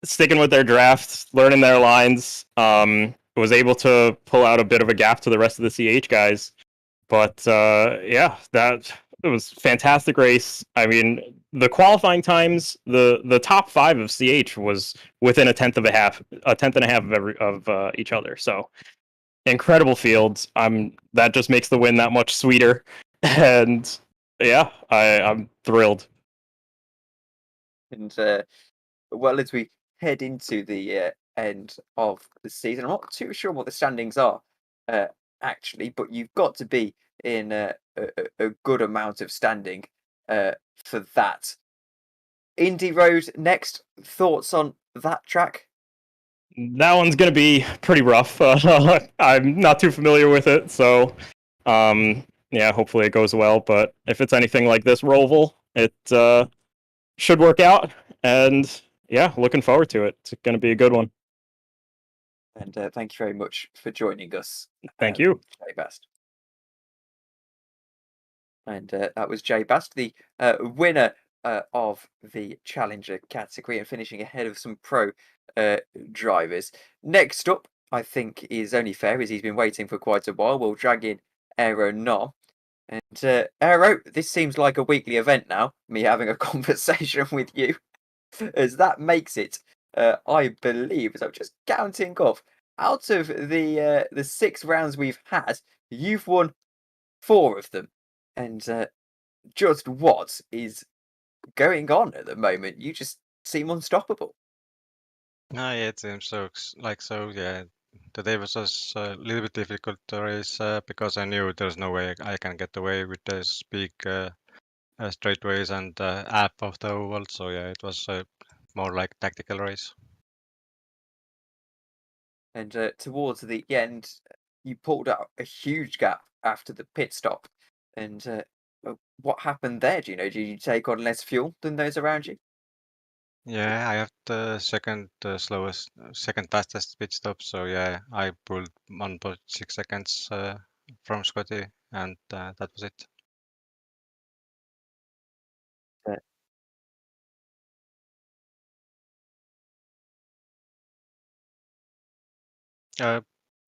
sticking with their drafts, learning their lines. Was able to pull out a bit of a gap to the rest of the CH guys, but that it was a fantastic race. I mean, the qualifying times, the top 5 of CH was within a tenth and a half of each other. So incredible fields. That just makes the win that much sweeter. And yeah, I'm thrilled. And well, as we head into the end of the season, I'm not too sure what the standings are actually, but you've got to be in a good amount of standing for that. Indy Road next. Thoughts on that track? That one's going to be pretty rough. I'm not too familiar with it, so hopefully it goes well. But if it's anything like this Roval, it should work out. And yeah, looking forward to it. It's going to be a good one. And thank you very much for joining us. Thank you. Jay Bast. And that was Jay Bast, the winner of the Challenger category, and finishing ahead of some pro drivers. Next up, I think is only fair, as he's been waiting for quite a while. We'll drag in Aero Nom. And Aero, this seems like a weekly event now, me having a conversation with you, as that makes it, I believe, as I'm just counting off, out of the 6 rounds we've had, you've won 4 of them. And just what is going on at the moment? You just seem unstoppable. Yeah, it seems so. Yeah. Today was just a little bit difficult to race because I knew there's no way I can get away with those big straightaways and app of the oval. So yeah, it was more like tactical race. And towards the end, you pulled out a huge gap after the pit stop. And what happened there? Do you know? Did you take on less fuel than those around you? Yeah, I have the second second fastest pit stop. So yeah, I pulled 1.6 seconds from Scotty, and that was it.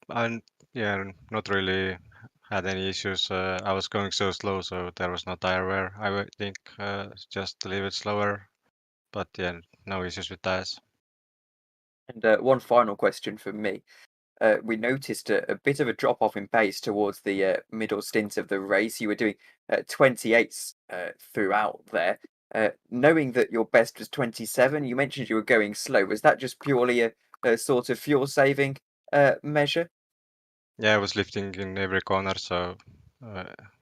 And yeah, not really had any issues. I was going so slow, so there was no tire wear. I would think just a little bit slower, but yeah, no issues with tires. And one final question from me. We noticed a bit of a drop off in pace towards the middle stint of the race. You were doing 28s throughout there. Knowing that your best was 27, you mentioned you were going slow. Was that just purely a sort of fuel saving measure? Yeah, I was lifting in every corner, so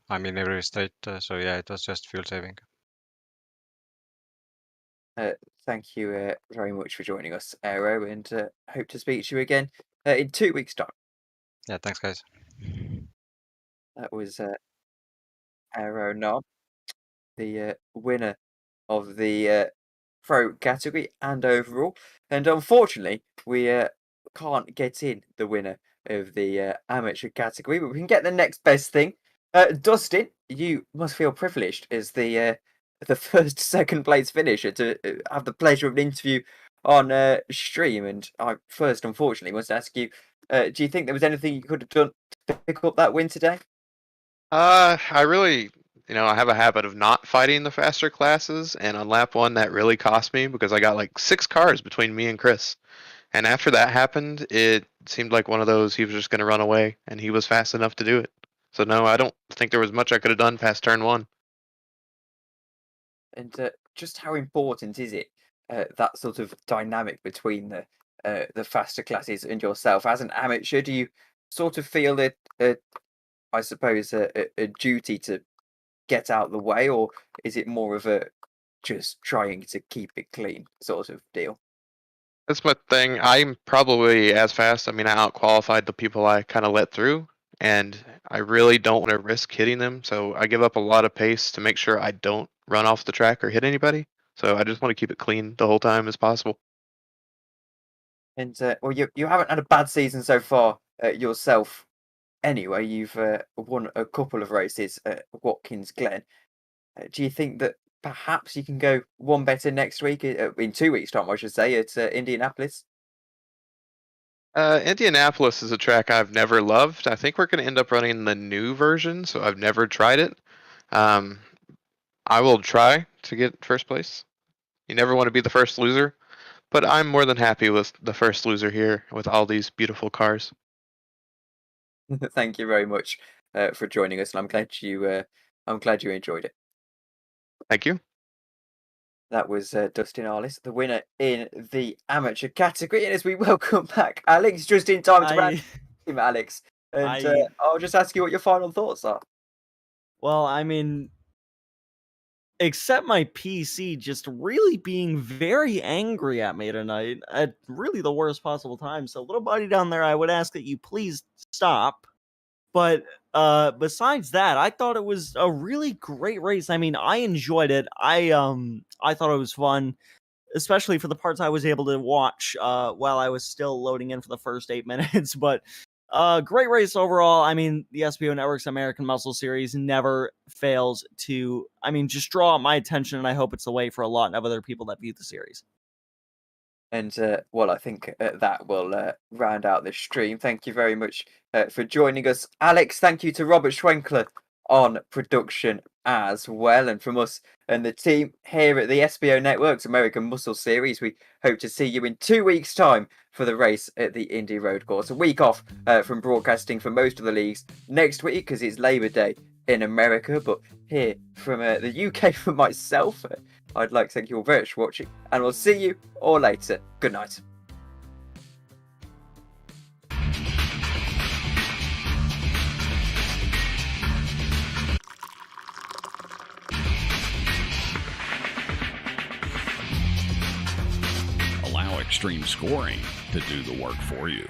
I'm in every state. So yeah, it was just fuel saving. Thank you very much for joining us, Aero, and hope to speak to you again in 2 weeks' time. Yeah, thanks, guys. That was Aero Knob, the winner of the pro category and overall. And unfortunately, we can't get in the winner of the amateur category, but we can get the next best thing. Dustin, you must feel privileged as the first second place finisher to have the pleasure of an interview on stream. And I first, unfortunately, must ask you, do you think there was anything you could have done to pick up that win today? I really, I have a habit of not fighting the faster classes, and on lap one, that really cost me because I got like 6 cars between me and Chris. And after that happened, it seemed like one of those he was just going to run away, and he was fast enough to do it. So no, I don't think there was much I could have done past turn 1. And just how important is it that sort of dynamic between the faster classes and yourself as an amateur? Do you sort of feel it, I suppose, a duty to get out the way, or is it more of a just trying to keep it clean sort of deal? That's my thing. I'm probably as fast. I mean, I outqualified the people I kind of let through, and I really don't want to risk hitting them. So I give up a lot of pace to make sure I don't run off the track or hit anybody. So I just want to keep it clean the whole time as possible. And well, you haven't had a bad season so far yourself. Anyway, you've won a couple of races at Watkins Glen. Do you think that perhaps you can go one better next week, in 2 weeks' time, I should say, at Indianapolis? Indianapolis is a track I've never loved. I think we're going to end up running the new version, so I've never tried it. I will try to get first place. You never want to be the first loser, but I'm more than happy with the first loser here with all these beautiful cars. Thank you very much for joining us, and I'm glad you enjoyed it. Thank you. That was Dustin Arliss, the winner in the amateur category. And as we welcome back Alex, just in time to round him, Alex. And I'll just ask you what your final thoughts are. Well, I mean, except my PC just really being very angry at me tonight at really the worst possible time. So, little buddy down there, I would ask that you please stop. But besides that, I thought it was a really great race. I mean, I enjoyed it. I thought it was fun, especially for the parts I was able to watch while I was still loading in for the first 8 minutes. But great race overall. I mean, the SBO Network's American Muscle Series never fails to, just draw my attention, and I hope it's the way for a lot of other people that view the series. And well, I think that will round out this stream. Thank you very much for joining us, Alex. Thank you to Robert Schwenkler on production as well. And from us and the team here at the SBO Network's American Muscle Series, we hope to see you in 2 weeks' time for the race at the Indy Road Course. A week off from broadcasting for most of the leagues next week because it's Labour Day in America. But here from the UK, for myself, I'd like to thank you all very much for watching, and we'll see you all later. Good night. Allow Xtreme Scoring to do the work for you.